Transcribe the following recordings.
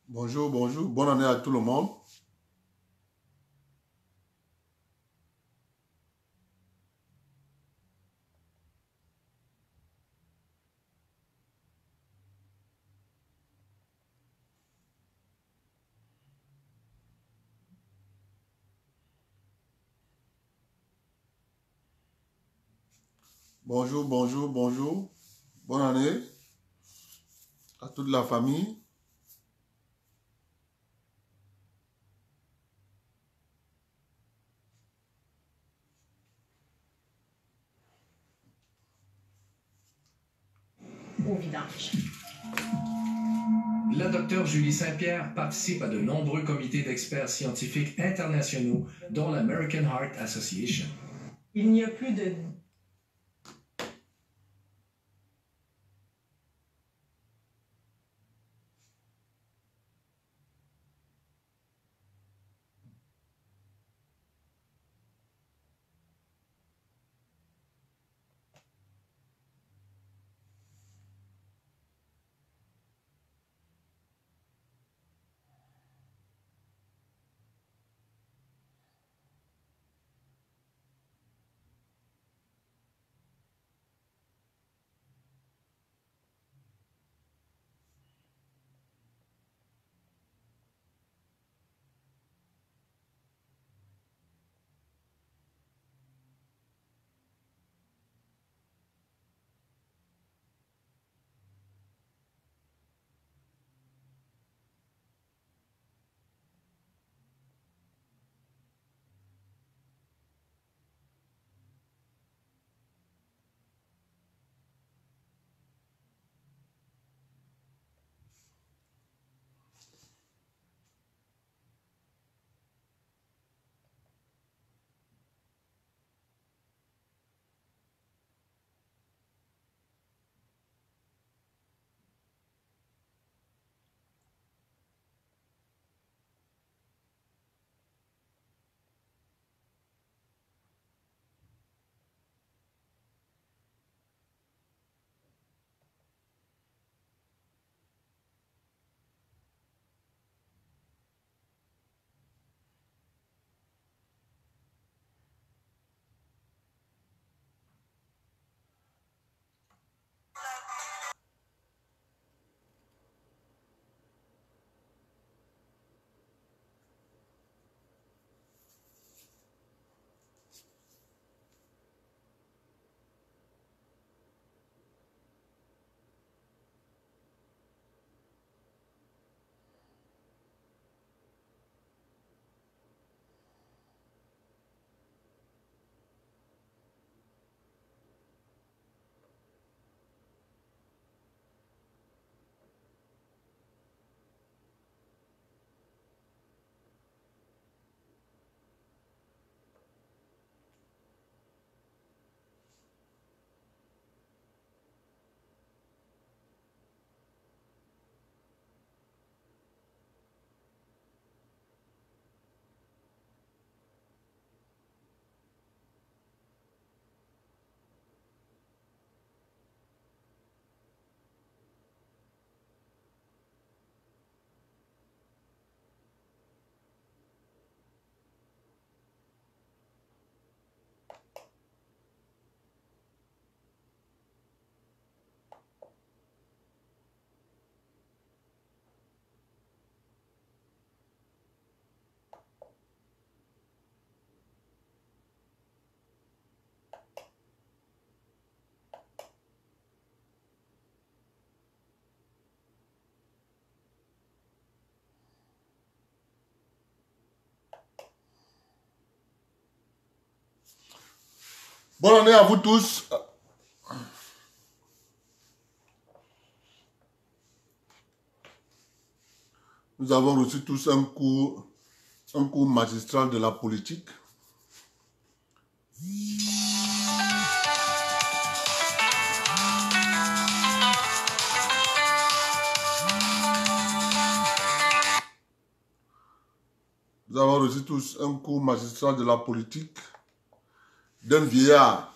Bonjour, bonjour. Bonne année à tout le monde. Bonjour, bonjour, bonjour. Bonne année à toute la famille. Au vidange. La docteure Julie Saint-Pierre participe à de nombreux comités d'experts scientifiques internationaux, dont l'American Heart Association. Il n'y a plus de... Bonne année à vous tous. Nous avons reçu tous un cours magistral de la politique. Nous avons reçu tous un cours magistral de la politique d'un vieillard.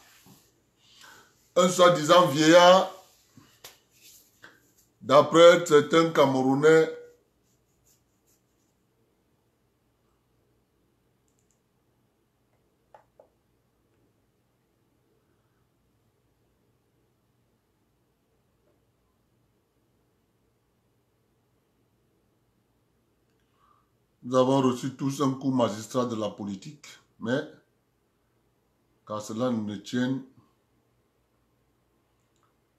Un soi-disant vieillard, d'après certains Camerounais, nous avons reçu tous un cours magistral de la politique, mais qu'à cela ne tienne,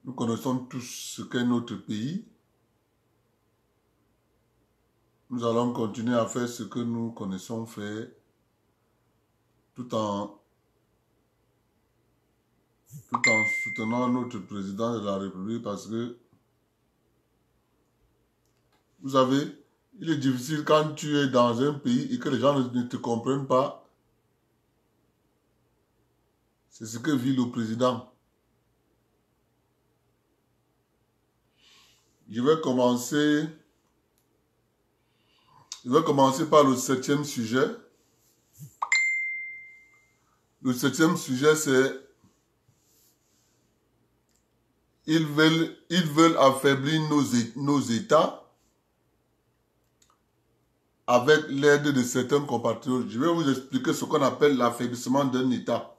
nous connaissons tous ce qu'est notre pays. Nous allons continuer à faire ce que nous connaissons faire, tout en soutenant notre président de la République, parce que, vous savez, il est difficile quand tu es dans un pays et que les gens ne te comprennent pas. C'est ce que vit le président. Je vais commencer par le 7e sujet. Le 7e sujet, c'est ils veulent affaiblir nos États avec l'aide de certains compatriotes. Je vais vous expliquer ce qu'on appelle l'affaiblissement d'un État.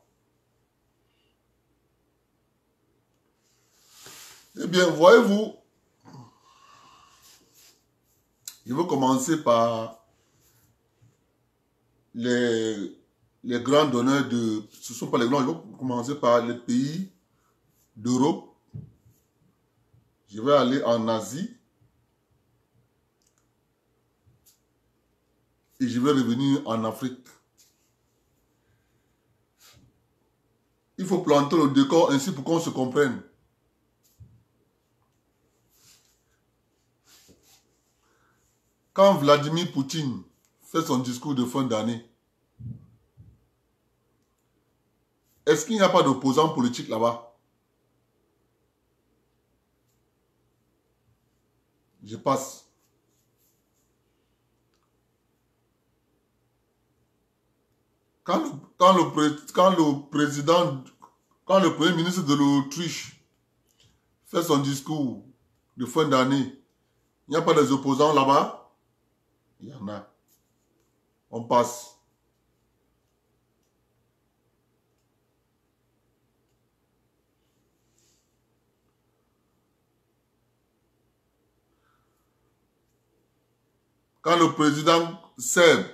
Eh bien, voyez-vous, je vais commencer par les grands donneurs de... Ce ne sont pas les grands, je vais commencer par les pays d'Europe. Je vais aller en Asie. Et je vais revenir en Afrique. Il faut planter le décor ainsi pour qu'on se comprenne. Quand Vladimir Poutine fait son discours de fin d'année, est-ce qu'il n'y a pas d'opposants politiques là-bas? Je passe. Quand le premier ministre de l'Autriche fait son discours de fin d'année, il n'y a pas des opposants là-bas? Il y en a. On passe. Quand le président serbe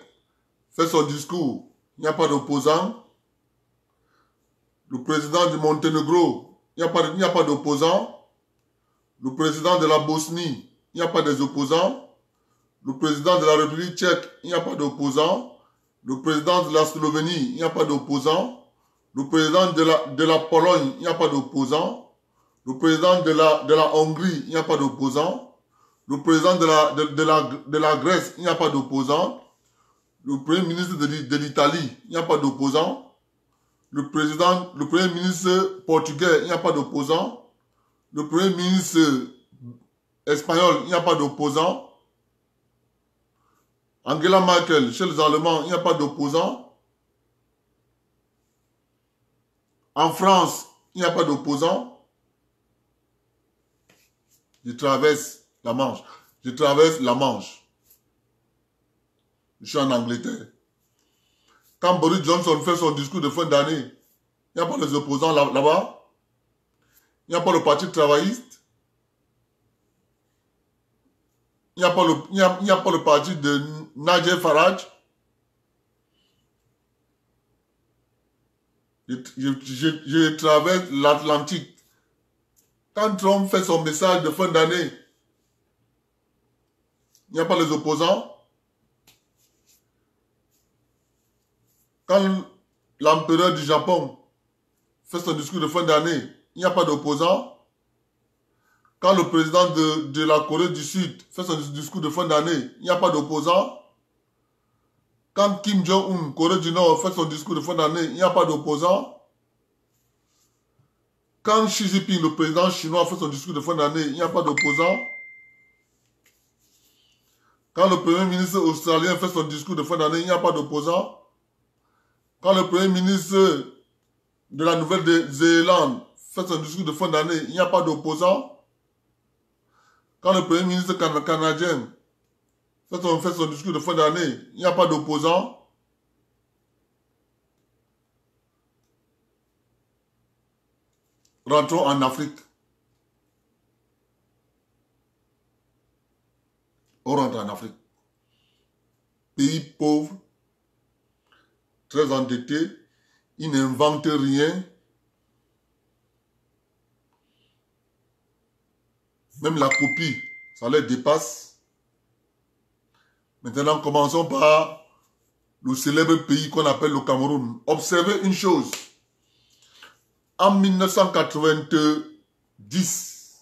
fait son discours, il n'y a pas d'opposants. Le président du Monténégro, il n'y a pas d'opposants. Le président de la Bosnie, il n'y a pas des opposants. Le président de la République tchèque, il n'y a pas d'opposants. Le président de la Slovénie, il n'y a pas d'opposants. Le président de la Pologne, il n'y a pas d'opposants. Le président de la Hongrie, il n'y a pas d'opposants. Le président de la Grèce, il n'y a pas d'opposants. Le premier ministre de l'Italie, il n'y a pas d'opposants. Le premier ministre portugais, il n'y a pas d'opposants. Le premier ministre espagnol, il n'y a pas d'opposants. Angela Merkel, chez les Allemands, il n'y a pas d'opposants. En France, il n'y a pas d'opposants. Je traverse la Manche. Je traverse la Manche. Je suis en Angleterre. Quand Boris Johnson fait son discours de fin d'année, il n'y a pas les opposants là-bas. Il n'y a pas le Parti travailliste. Il n'y a pas le parti de Nigel Farage. Je traverse l'Atlantique. Quand Trump fait son message de fin d'année, il n'y a pas les opposants. Quand l'empereur du Japon fait son discours de fin d'année, il n'y a pas d'opposant. Quand le président de la Corée du Sud fait son discours de fin d'année, il n'y a pas d'opposant. Quand Kim Jong-un, Corée du Nord, fait son discours de fin d'année, il n'y a pas d'opposant. Quand Xi Jinping, le président chinois, fait son discours de fin d'année, il n'y a pas d'opposant. Quand le premier ministre australien fait son discours de fin d'année, il n'y a pas d'opposant. Quand le premier ministre de la Nouvelle-Zélande fait son discours de fin d'année, il n'y a pas d'opposant. Quand le premier ministre canadien fait son discours de fin d'année, il n'y a pas d'opposant. Rentrons en Afrique. On rentre en Afrique. Pays pauvre, très endetté, ils n'inventent rien. Même la copie, ça les dépasse. Maintenant, commençons par le célèbre pays qu'on appelle le Cameroun. Observez une chose. En 1990,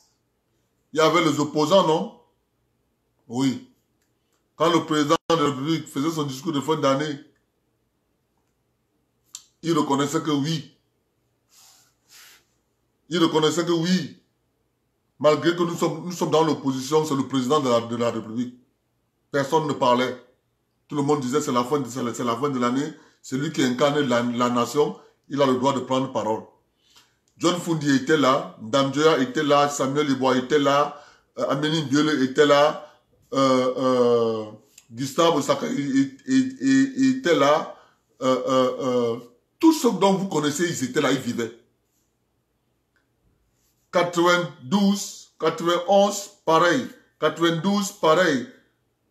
il y avait les opposants, non? Oui. Quand le président de la République faisait son discours de fin d'année, il reconnaissait que oui. Il reconnaissait que oui. Malgré que nous sommes dans l'opposition, c'est le président de la République. Personne ne parlait. Tout le monde disait c'est la fin de l'année. C'est lui qui incarne la nation. Il a le droit de prendre parole. John Fundi était là. Ndamjoya était là. Samuel Iboa était là. Amélie Biole était là. Gustave Osaka était là. Tous ceux dont vous connaissez, ils étaient là, ils vivaient. 92, 91, pareil. 92, pareil.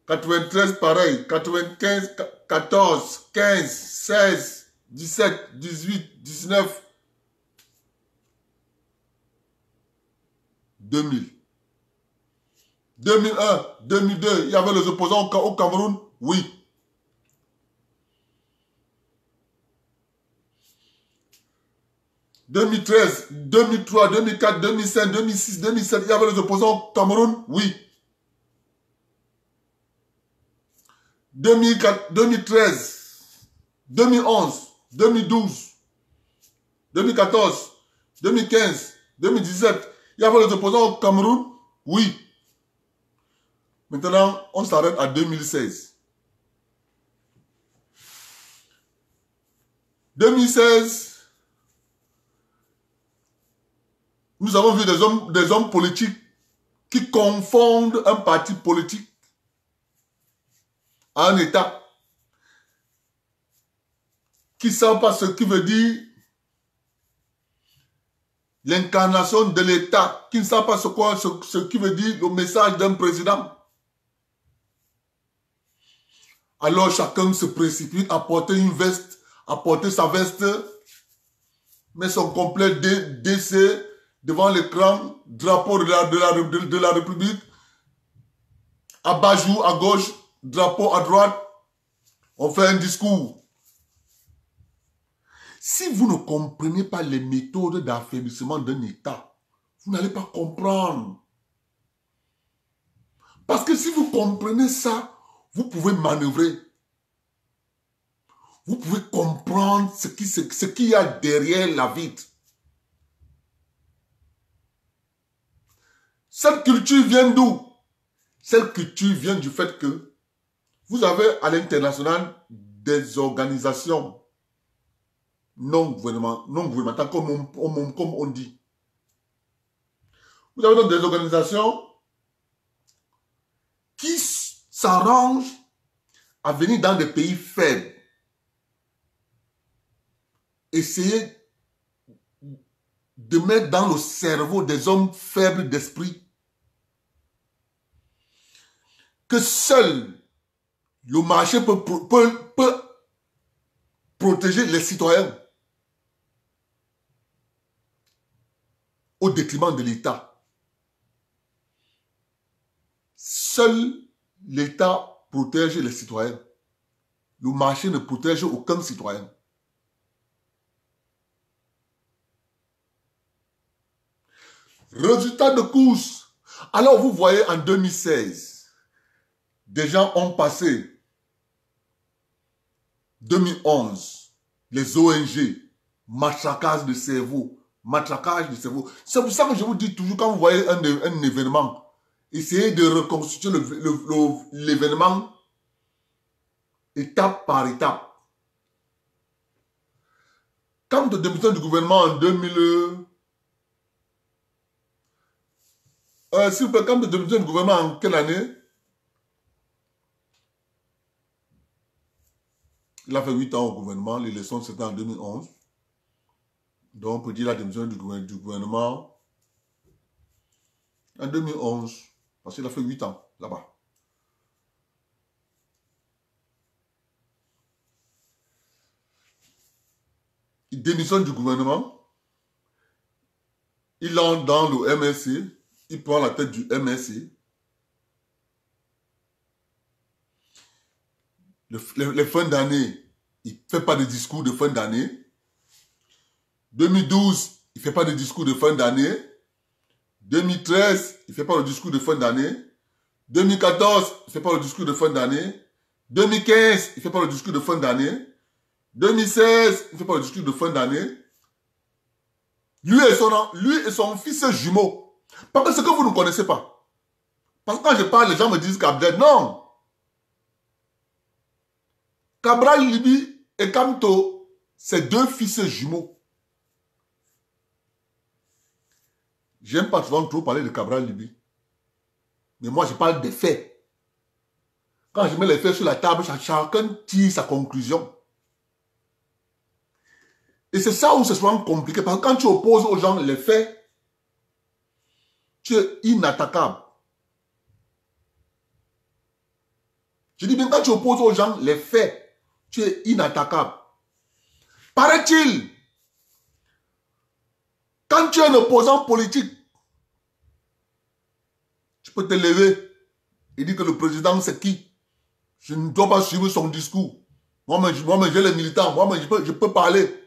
93, pareil. 95, 14, 15, 16, 17, 18, 19, 2000. 2001, 2002, il y avait les opposants au Cameroun? Oui. 2013, 2003, 2004, 2005, 2006, 2007, il y avait les opposants au Cameroun? Oui. 2004, 2013, 2011, 2012, 2014, 2015, 2017, il y avait les opposants au Cameroun? Oui. Maintenant, on s'arrête à 2016. 2016, nous avons vu des hommes politiques qui confondent un parti politique à un État, qui ne savent pas ce qui veut dire l'incarnation de l'État, qui ne savent pas ce qui veut dire le message d'un président. Alors chacun se précipite à porter une veste, à porter sa veste, met son complet DC devant l'écran, drapeau de la République, abat-jour à gauche, drapeau à droite, on fait un discours. Si vous ne comprenez pas les méthodes d'affaiblissement d'un État, vous n'allez pas comprendre. Parce que si vous comprenez ça, vous pouvez manœuvrer. Vous pouvez comprendre ce qu'il y a derrière la vitre. Cette culture vient d'où? Cette culture vient du fait que vous avez à l'international des organisations non gouvernementales, comme on dit. Vous avez donc des organisations qui s'arrangent à venir dans des pays faibles. Essayer de mettre dans le cerveau des hommes faibles d'esprit que seul le marché peut protéger les citoyens au détriment de l'État. Seul l'État protège les citoyens. Le marché ne protège aucun citoyen. Résultat de course. Alors vous voyez en 2016, des gens ont passé 2011, les ONG, matraquage de cerveau, matraquage de cerveau. C'est pour ça que je vous dis toujours, quand vous voyez un événement, essayez de reconstituer l'événement étape par étape. Quand de démission du gouvernement en 2000... s'il vous plaît, quand de démission du gouvernement en quelle année? Il a fait 8 ans au gouvernement, l'élection c'était en 2011. Donc on peut dire la démission du gouvernement en 2011, parce qu'il a fait 8 ans là-bas. Il démissionne du gouvernement, il entre dans le MSC, il prend la tête du MSC. Les fins d'année, il ne fait pas de discours de fin d'année. 2012, il ne fait pas de discours de fin d'année. 2013, il ne fait pas le discours de fin d'année. 2014, il ne fait pas le discours de fin d'année. 2015, il ne fait pas le discours de fin d'année. 2016, il ne fait pas le discours de fin d'année. Lui et son fils jumeau. Parce que ce que vous ne connaissez pas. Parce que quand je parle, les gens me disent qu'Abdel, non. Cabral Libi et Kamto, c'est deux fils jumeaux. J'aime pas souvent trop parler de Cabral Libi. Mais moi, je parle des faits. Quand je mets les faits sur la table, chacun tire sa conclusion. Et c'est ça où c'est souvent compliqué. Parce que quand tu opposes aux gens les faits, tu es inattaquable. Je dis bien, quand tu opposes aux gens les faits, tu es inattaquable. Paraît-il, quand tu es un opposant politique, tu peux te lever et dire que le président c'est qui? Je ne dois pas suivre son discours. Moi, j'ai les militants. Moi, je peux parler.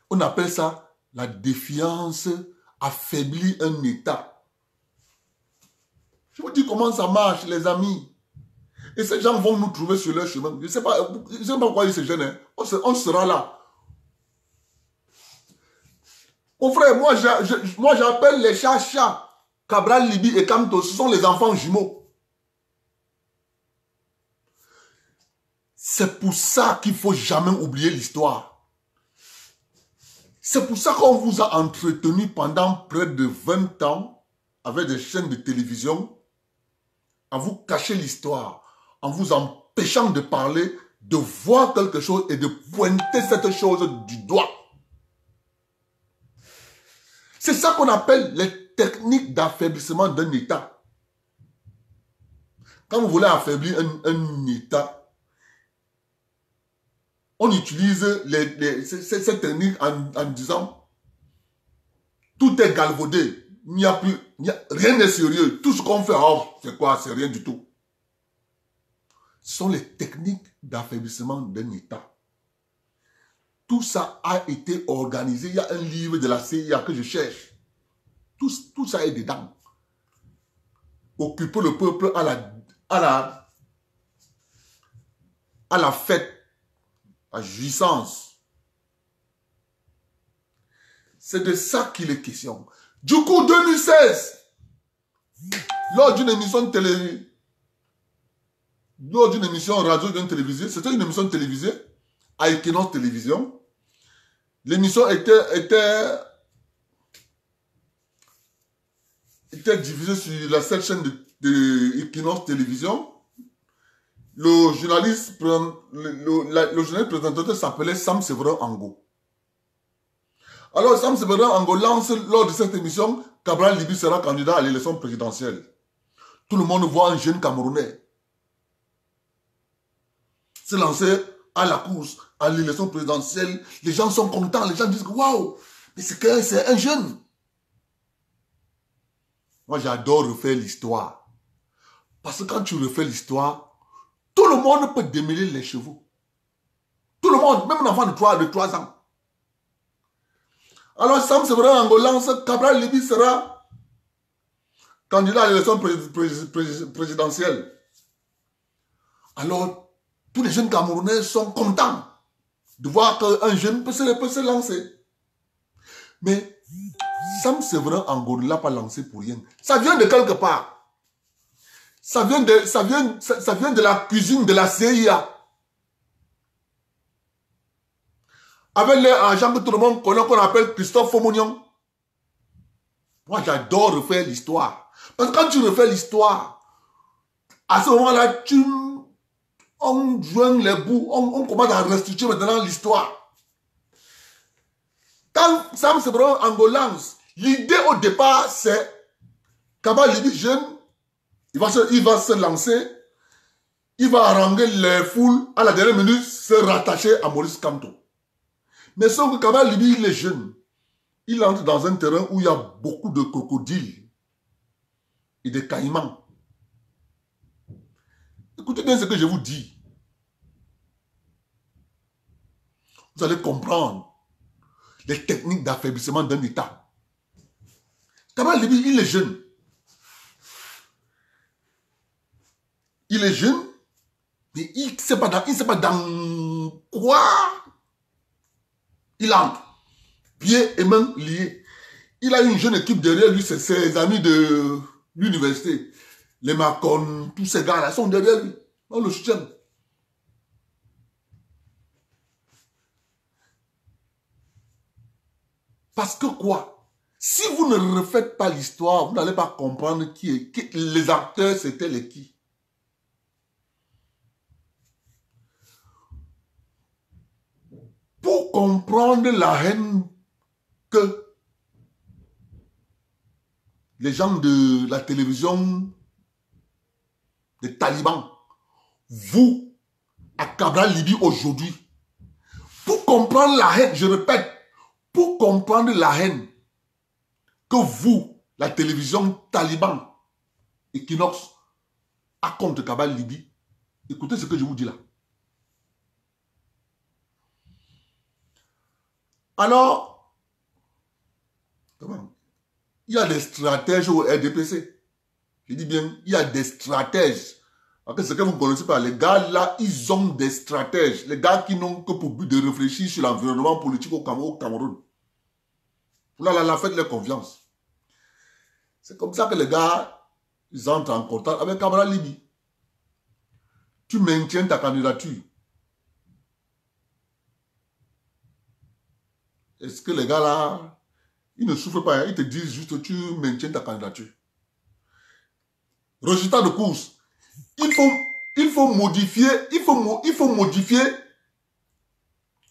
On appelle ça la défiance affaiblit un État. Je vous dis comment ça marche, les amis. Et ces gens vont nous trouver sur leur chemin. Je ne sais pas pourquoi ils se gênent. Hein. On sera là. Mon frère, moi j'appelle les chats. Cabral Libi et Kamto, ce sont les enfants jumeaux. C'est pour ça qu'il ne faut jamais oublier l'histoire. C'est pour ça qu'on vous a entretenu pendant près de 20 ans avec des chaînes de télévision à vous cacher l'histoire, en vous empêchant de parler, de voir quelque chose et de pointer cette chose du doigt. C'est ça qu'on appelle les techniques d'affaiblissement d'un État. Quand vous voulez affaiblir un État, on utilise ces techniques en disant tout est galvaudé, rien n'est sérieux, tout ce qu'on fait, oh, c'est quoi, c'est rien du tout. Ce sont les techniques d'affaiblissement d'un État. Tout ça a été organisé. Il y a un livre de la CIA que je cherche. Tout ça est dedans. Occuper le peuple à la fête, à jouissance. C'est de ça qu'il est question. Du coup, 2016, lors d'une émission télé, lors d'une émission radio d'une télévisée, c'était une émission télévisée à Equinox Télévision. L'émission était diffusée sur la seule chaîne de Equinox Télévision. Le journaliste présentateur s'appelait Sam Séverin Ango. Alors Sam Séverin Ango lance lors de cette émission, Cabral Libi sera candidat à l'élection présidentielle. Tout le monde voit un jeune Camerounais se lancer à la course, à l'élection présidentielle. Les gens sont contents, les gens disent waouh, mais c'est un jeune. Moi j'adore refaire l'histoire. Parce que quand tu refais l'histoire, tout le monde peut démêler les chevaux. Tout le monde, même un enfant de 3 ans. Alors Sam sera angolan, Cabral Libi sera candidat à l'élection présidentielle. Alors, tous les jeunes Camerounais sont contents de voir qu'un jeune peut se lancer. Mais Sam Séverin Angola ne l'a pas lancé pour rien. Ça vient de quelque part. Ça vient de la cuisine de la CIA. Avec les agents que tout le monde connaît, qu'on appelle Christophe Fomonion. Moi, j'adore refaire l'histoire. Parce que quand tu refais l'histoire, à ce moment-là, on joint les bouts, on commence à restituer maintenant l'histoire. Quand Sam Séverin Angola lance, l'idée au départ, c'est Cabral Libi jeune, il va se lancer, il va haranguer les foules, à la dernière minute, se rattacher à Maurice Kamto. Mais sauf que Cabral Libi, il est jeune. Il entre dans un terrain où il y a beaucoup de crocodiles et de caïmans. Écoutez bien ce que je vous dis. Vous allez comprendre les techniques d'affaiblissement d'un État. Cabral Libi, il est jeune. Il est jeune, mais il ne sait pas dans quoi il entre. Pieds et mains liés. Il a une jeune équipe derrière lui, c'est ses amis de l'université. Les Macon, tous ces gars-là sont derrière lui. On le soutient. Parce que quoi? Si vous ne refaites pas l'histoire, vous n'allez pas comprendre les acteurs, c'était les qui. Pour comprendre la haine que les gens de la télévision, des talibans, vous, à Cabral Libi aujourd'hui, pour comprendre la haine, je répète, pour comprendre la haine que vous, la télévision taliban, Equinox, a contre Cabral Libi, écoutez ce que je vous dis là. Alors, il y a des stratèges au RDPC. Je dis bien, il y a des stratèges. Parce que ce que vous ne connaissez pas, les gars là, ils ont des stratèges. Les gars qui n'ont que pour but de réfléchir sur l'environnement politique au Cameroun. Là, faites-leur confiance. C'est comme ça que les gars, ils entrent en contact avec Cabral Libi. Tu maintiens ta candidature. Est-ce que les gars là, ils ne souffrent pas, hein? Ils te disent juste que tu maintiens ta candidature. Résultat de course. Il faut modifier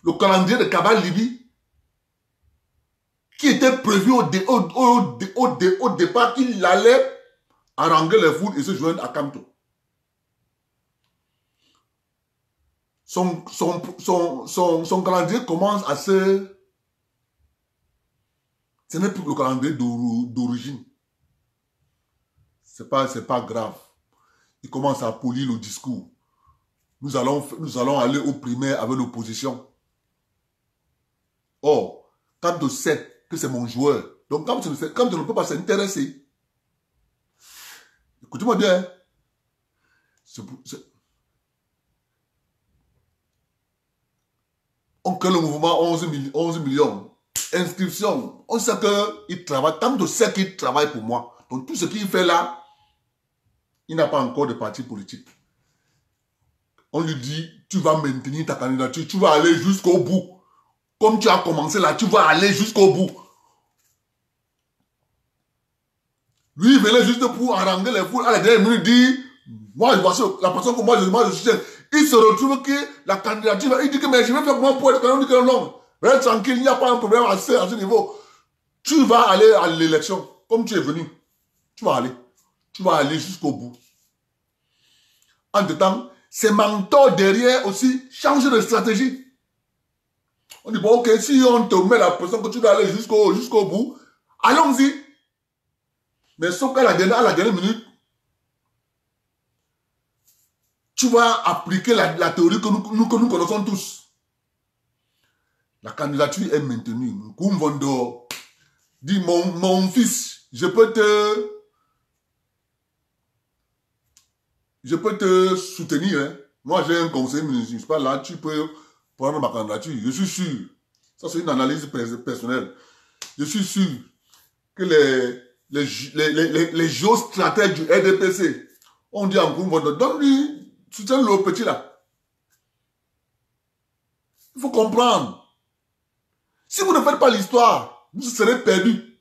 le calendrier de Cabral Libi qui était prévu au départ qu'il allait haranguer les foules et se joindre à Kamto. Son calendrier commence à se... Ce n'est plus le calendrier d'origine. C'est pas grave. Il commence à polir le discours. Nous allons aller au primaire avec l'opposition. Or, quand tu sais que c'est mon joueur, donc quand tu ne peux pas s'intéresser, écoutez-moi bien, on crée le mouvement 11 millions. Inscription, on sait qu'il travaille, tant de sais qu'il travaille pour moi. Donc tout ce qu'il fait là, il n'a pas encore de parti politique. On lui dit, tu vas maintenir ta candidature, tu vas aller jusqu'au bout. Comme tu as commencé là, tu vas aller jusqu'au bout. Lui, il venait juste pour haranguer les foules. À la dernière minute, il dit, moi, voici la personne que moi je soutiens. Il se retrouve que la candidature, il dit que mais je vais faire comment pour être candidat non. Reste tranquille, il n'y a pas un problème à ce niveau. Tu vas aller à l'élection, comme tu es venu. Tu vas aller jusqu'au bout. Entre-temps, ses mentors derrière aussi changent de stratégie. On dit, bon, ok, si on te met la pression que tu dois aller jusqu'au bout, allons-y. Mais sauf qu'à la dernière minute, tu vas appliquer la théorie que nous connaissons tous. La candidature est maintenue. Kumvondo, dit, mon fils, je peux te soutenir. Hein. Moi, j'ai un conseil municipal là, tu peux prendre ma candidature. Je suis sûr. Ça, c'est une analyse personnelle. Je suis sûr que les géostratèges du RDPC ont dit en groupe, donne-lui, soutiens le petit là. Il faut comprendre. Si vous ne faites pas l'histoire, vous serez perdus.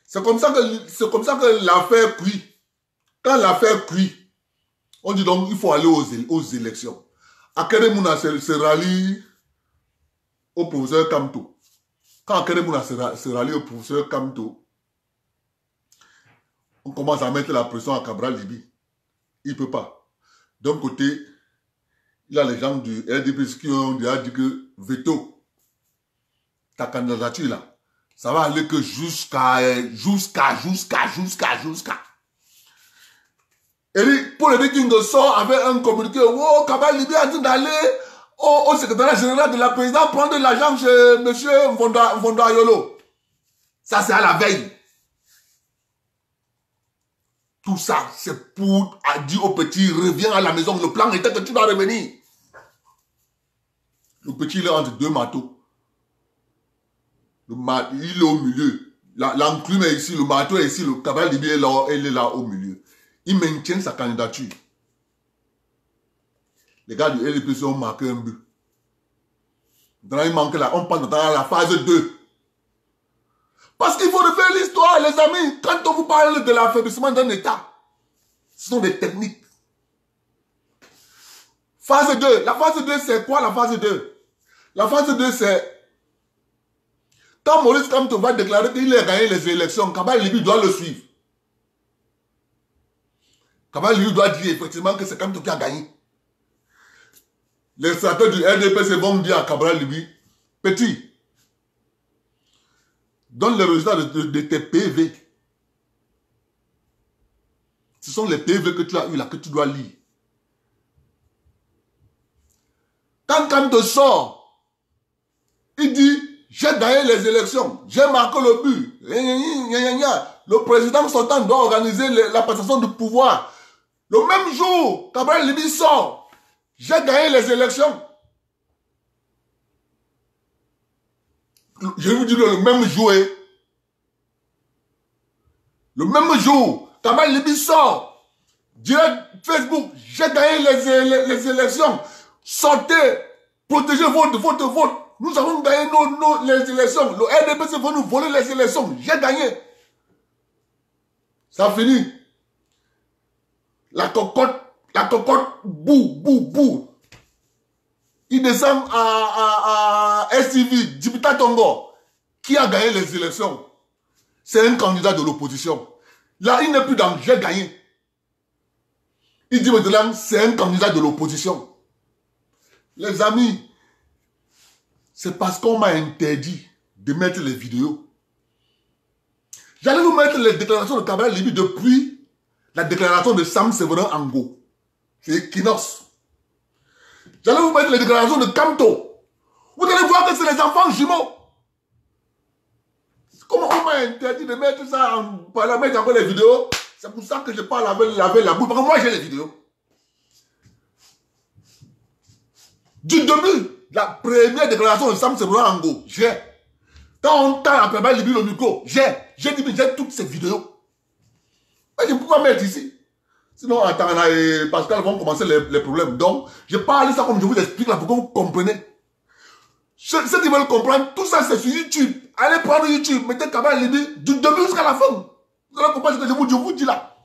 C'est comme ça que l'affaire cuit. Quand l'affaire cuit, on dit donc il faut aller aux élections. Akeremouna se rallie au professeur Kamto. Quand Akeremouna se rallie au professeur Kamto, on commence à mettre la pression à Cabral Libi. Il ne peut pas. D'un côté, il y a les gens du RDP qui ont déjà dit que veto, ta candidature là, ça va aller que jusqu'à. Et pour le King sort avec un communiqué, oh, Cabral Libi a dit d'aller au secrétariat général de la présidence prendre l'argent chez M. Mvondo Yolo. Ça, c'est à la veille. Tout ça, c'est pour dire au petit, reviens à la maison. Le plan était que tu dois revenir. Le petit, il est entre deux marteaux. Il est au milieu. L'enclume est ici, le marteau est ici, le Cabral Libi est là au milieu. Il maintient sa candidature. Les gars du LDPC ont marqué un but. Maintenant, il manque là, on passe dans la phase 2. Parce qu'il faut refaire l'histoire, les amis. Quand on vous parle de l'affaiblissement d'un État, ce sont des techniques. Phase 2. La phase 2, c'est quoi la phase 2? La phase 2, c'est quand Maurice Kamto va déclarer qu'il a gagné les élections, Cabral Libi doit le suivre. Cabral Libi doit dire effectivement que c'est Kamto qui a gagné. Les sénateurs du RDPC vont dire à Cabral Libi, petit, donne les résultats de tes PV. Ce sont les PV que tu as eu là, que tu dois lire. Quand Kamto sort, il dit, j'ai gagné les élections, j'ai marqué le but. Le président sortant doit organiser la passation du pouvoir. Le même jour, Cabral Libi sort, j'ai gagné les élections. Je vous dis le même jour. Le même jour, Cabral Libi sort, direct Facebook, j'ai gagné les élections. Sortez, protégez votre vote. Nous avons gagné les élections. Le RDPC va nous voler les élections. J'ai gagné. Ça finit. La cocotte, bou. Il descend à STV, Djibita Tongo. Qui a gagné les élections? C'est un candidat de l'opposition. Là, il n'est plus dans j'ai gagné. Il dit maintenant, c'est un candidat de l'opposition. Les amis, c'est parce qu'on m'a interdit de mettre les vidéos. J'allais vous mettre les déclarations de Cabral Libi depuis la déclaration de Sam Séverin Ango. C'est Kinos. J'allais vous mettre les déclarations de Kamto. Vous allez voir que c'est les enfants jumeaux. Comment on m'a interdit de mettre ça en parlant, mettre encore les vidéos? C'est pour ça que je parle avec la bouche. Parce que moi, j'ai les vidéos. Du début, la première déclaration de Sam Séverin Ango, j'ai. Quand on t'a à Cabral Libi le micro, j'ai dit, mais j'ai toutes ces vidéos. Mais je ne peux pas mettre ici. Sinon, Atana et Pascal vont commencer les problèmes. Donc, je parle ça comme je vous explique là pour que vous compreniez. Ceux qui veulent comprendre, tout ça c'est sur YouTube. Allez prendre YouTube, mettez Cabral Libi du début jusqu'à la fin. Vous allez comprendre ce que je vous dis là.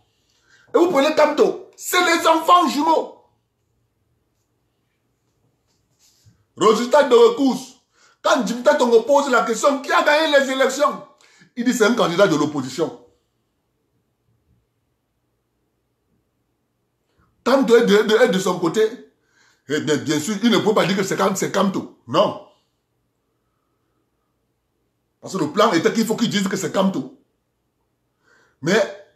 Et vous prenez Kamto. C'est les enfants jumeaux. Résultat de recours. Quand Djibita Tongo pose la question, qui a gagné les élections? Il dit c'est un candidat de l'opposition. Kamto est de son côté. Et bien sûr, il ne peut pas dire que c'est Kamto. Non. Parce que le plan était qu'il faut qu'ils disent que c'est Kamto. Mais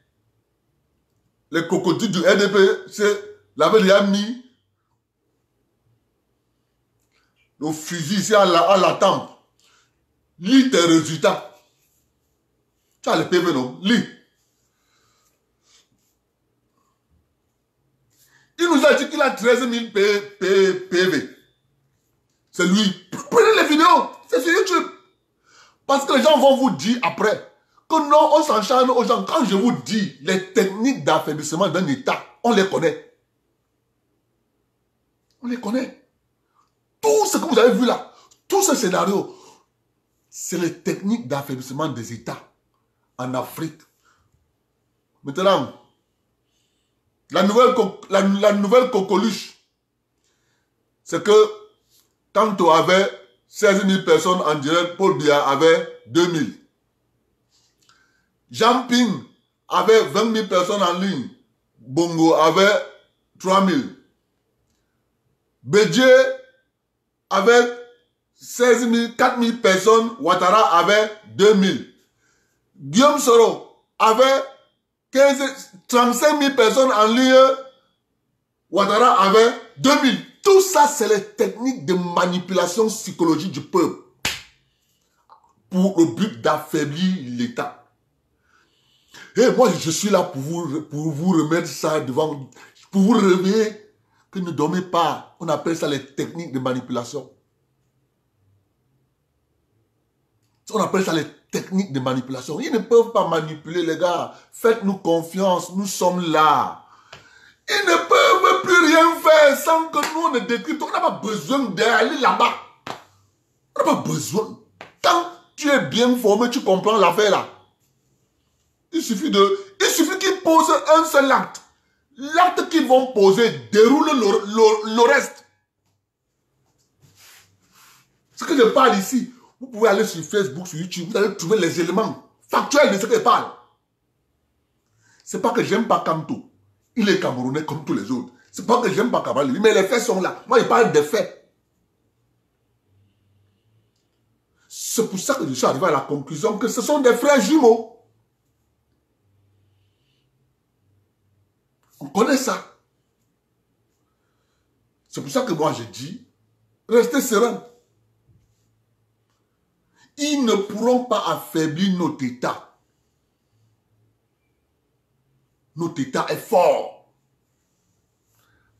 les crocodiles du RDP l'avaient déjà mis le fusil ici à la tempe. Lis tes résultats. Tu as le PV, non? Lis. Il nous a dit qu'il a 13 000 PV. C'est lui. Prenez les vidéos. C'est sur YouTube. Parce que les gens vont vous dire après que non, on s'encharne aux gens. Quand je vous dis les techniques d'affaiblissement d'un État, on les connaît. On les connaît. Tout ce que vous avez vu là, tout ce scénario, c'est les techniques d'affaiblissement des États en Afrique. Maintenant, la nouvelle coqueluche, c'est que Kanto avait 16 000 personnes en direct, Paul Biya avait 2 000. Jean Ping avait 20 000 personnes en ligne. Bongo avait 3 000. Bédié avait 16 000, 4 000 personnes. Ouattara avait 2 000. Guillaume Soro avait 35 000 personnes en ligne. Ouattara avait 2 000. Tout ça, c'est les techniques de manipulation psychologique du peuple pour le but d'affaiblir l'État. Et moi, je suis là pour vous remettre ça devant, pour vous réveiller que ne dormez pas. On appelle ça les techniques de manipulation. On appelle ça les techniques de manipulation. Ils ne peuvent pas manipuler, les gars. Faites-nous confiance, nous sommes là. Ils ne peuvent plus rien faire sans que nous on ne décrypte. On n'a pas besoin d'aller là-bas. On n'a pas besoin. Quand tu es bien formé, tu comprends l'affaire là. Il suffit qu'ils posent un seul acte. L'acte qu'ils vont poser déroule le reste. Ce que je parle ici, vous pouvez aller sur Facebook, sur YouTube, vous allez trouver les éléments factuels de ce que je parle. C'est pas que j'aime pas Kanto. Il est Camerounais comme tous les autres. C'est pas que j'aime pas Kabali, mais les faits sont là. Moi, je parle des faits. C'est pour ça que je suis arrivé à la conclusion que ce sont des frères jumeaux. On connaît ça. C'est pour ça que moi, je dis, restez serein. Ils ne pourront pas affaiblir notre État. Notre État est fort.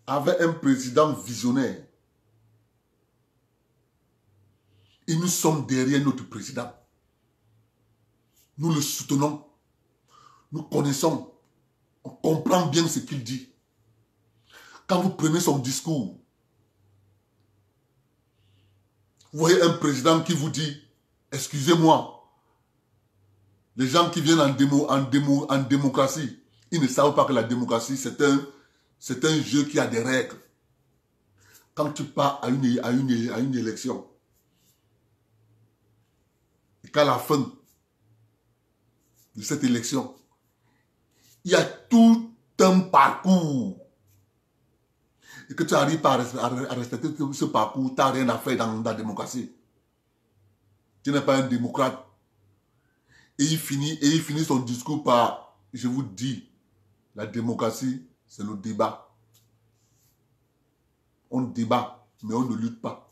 Avec un président visionnaire. Et nous sommes derrière notre président. Nous le soutenons. Nous connaissons. On comprend bien ce qu'il dit. Quand vous prenez son discours, vous voyez un président qui vous dit, excusez-moi, les gens qui viennent en démocratie, ils ne savent pas que la démocratie, c'est un jeu qui a des règles. Quand tu pars à une élection, et qu'à la fin de cette élection, il y a tout un parcours. Et que tu arrives pas à respecter ce parcours, tu n'as rien à faire dans la démocratie. Tu n'es pas un démocrate. Et il finit son discours par, je vous dis, la démocratie, c'est le débat. On débat, mais on ne lutte pas.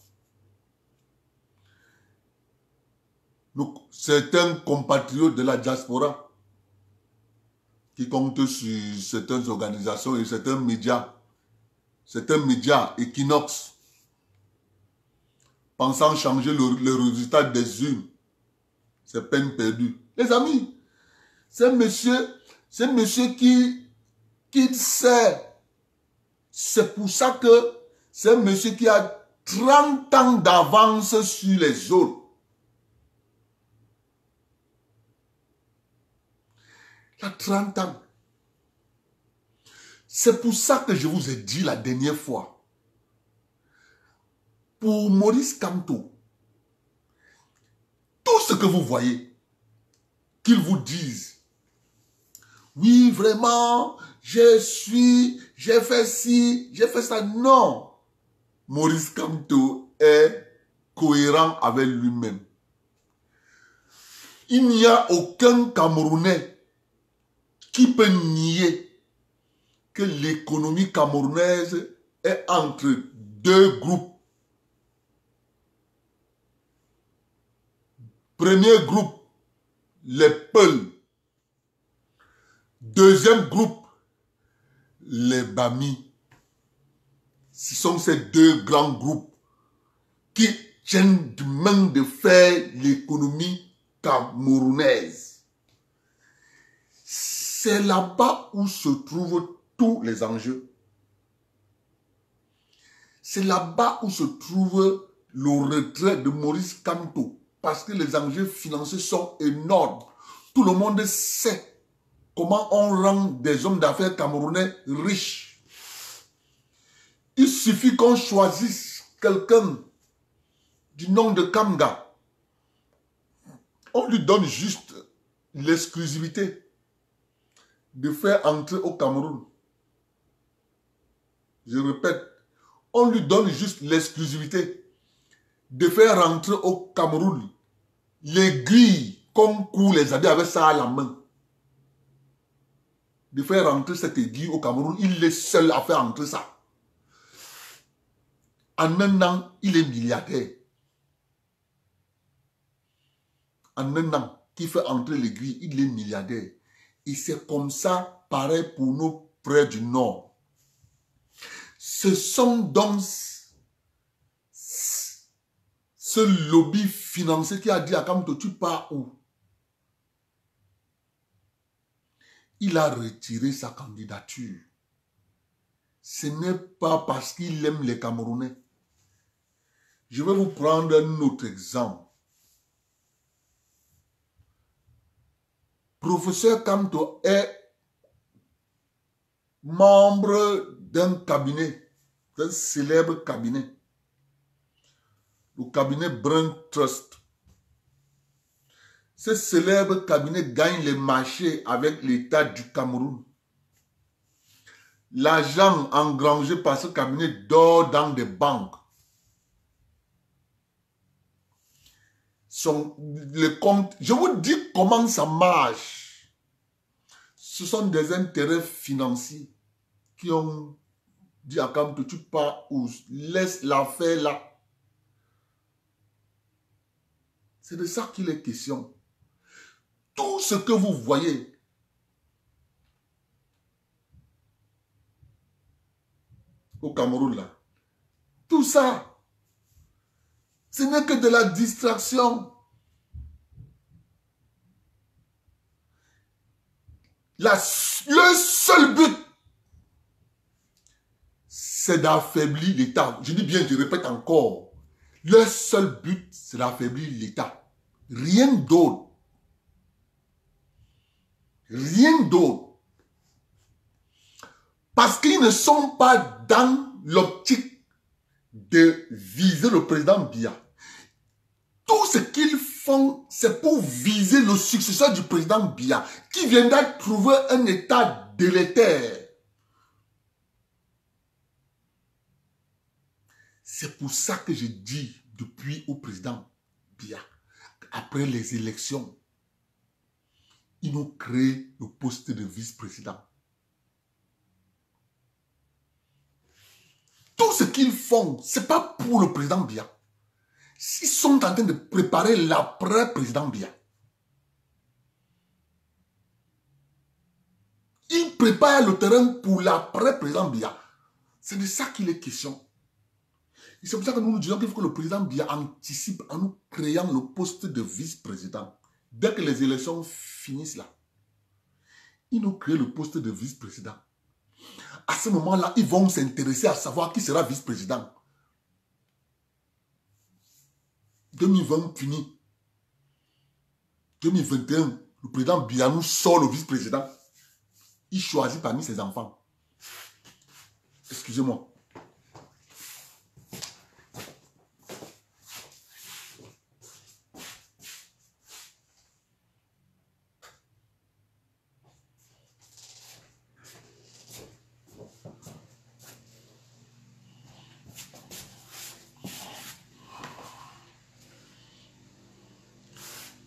Donc, certains compatriotes de la diaspora qui comptent sur certaines organisations et certains médias, Equinox, pensant changer le résultat des urnes, c'est peine perdue. Les amis, c'est monsieur qui sait. C'est pour ça que c'est un monsieur qui a 30 ans d'avance sur les autres. Il a 30 ans. C'est pour ça que je vous ai dit la dernière fois. Pour Maurice Kamto, tout ce que vous voyez, qu'ils vous disent, oui, vraiment, j'ai fait ci, j'ai fait ça. Non. Maurice Kamto est cohérent avec lui-même. Il n'y a aucun Camerounais qui peut nier que l'économie camerounaise est entre deux groupes. Premier groupe, les Peuls. Deuxième groupe, les Bami. Ce sont ces deux grands groupes qui tiennent de main de fer l'économie camerounaise. C'est là-bas où se trouvent tous les enjeux. C'est là-bas où se trouve le retrait de Maurice Kamto. Parce que les enjeux financiers sont énormes. Tout le monde sait comment on rend des hommes d'affaires camerounais riches. Il suffit qu'on choisisse quelqu'un du nom de Kamga. On lui donne juste l'exclusivité de faire entrer au Cameroun. Je répète, on lui donne juste l'exclusivité de faire rentrer au Cameroun l'aiguille comme courent les habits avec ça à la main. De faire rentrer cette aiguille au Cameroun, il est seul à faire entrer ça. En un an, il est milliardaire. En un an, qui fait entrer l'aiguille, il est milliardaire. Et c'est comme ça, pareil pour nos frères du Nord. Ce sont donc ce lobby financier qui a dit à Kamto, tu pars où? Il a retiré sa candidature. Ce n'est pas parce qu'il aime les Camerounais. Je vais vous prendre un autre exemple. Professeur Kamto est membre d'un cabinet, d'un célèbre cabinet, le cabinet Brun Trust. Ce célèbre cabinet gagne les marchés avec l'État du Cameroun. L'argent engrangé par ce cabinet dort dans des banques. Les comptes, je vous dis comment ça marche. Ce sont des intérêts financiers qui ont dit à Kamto, tu pars où? Laisse l'affaire là. C'est de ça qu'il est question. Tout ce que vous voyez, au Cameroun là, tout ça, ce n'est que de la distraction. Le seul but, c'est d'affaiblir l'État. Je dis bien, je répète encore. Le seul but, c'est d'affaiblir l'État. Rien d'autre. Rien d'autre. Parce qu'ils ne sont pas dans l'optique de viser le président Biya. Tout ce qu'ils font, c'est pour viser le successeur du président Biya, qui viendra trouver un état délétère. C'est pour ça que je dis depuis au président Biya, après les élections, ils nous créent le poste de vice-président. Tout ce qu'ils font, ce n'est pas pour le président Biya. Ils sont en train de préparer l'après-président Biya. Ils préparent le terrain pour l'après-président Biya. C'est de ça qu'il est question. Et c'est pour ça que nous nous disons qu'il faut que le président Biya anticipe en nous créant le poste de vice-président. Dès que les élections finissent là, il nous crée le poste de vice-président. À ce moment-là, ils vont s'intéresser à savoir qui sera vice-président. 2020 fini. 2021, le président Biya nous sort le vice-président. Il choisit parmi ses enfants. Excusez-moi.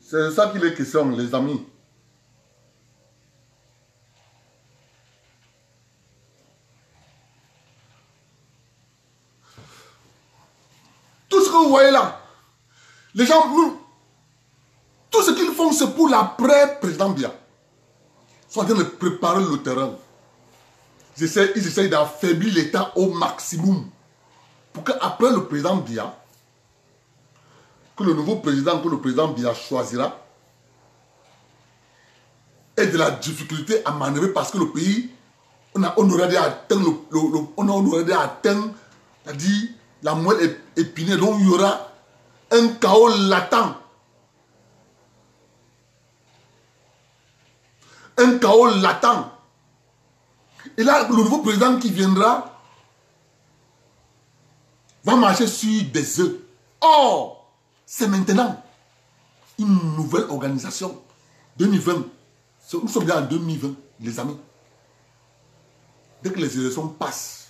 C'est de ça qu'il est question, les amis. Tout ce que vous voyez là, les gens, ce qu'ils font, c'est pour l'après-président Biya. Ils sont en train de préparer le terrain. Ils essayent d'affaiblir l'État au maximum. Pour qu'après le président Biya, que le nouveau président, que le président Biya choisira, ait de la difficulté à manœuvrer parce que le pays, on aurait dû atteindre, c'est-à-dire la moelle épinée, donc il y aura un chaos latent. Un chaos latent. Et là, le nouveau président qui viendra va marcher sur des œufs. Or, c'est maintenant une nouvelle organisation. 2020. Nous sommes déjà en 2020, les amis. Dès que les élections passent,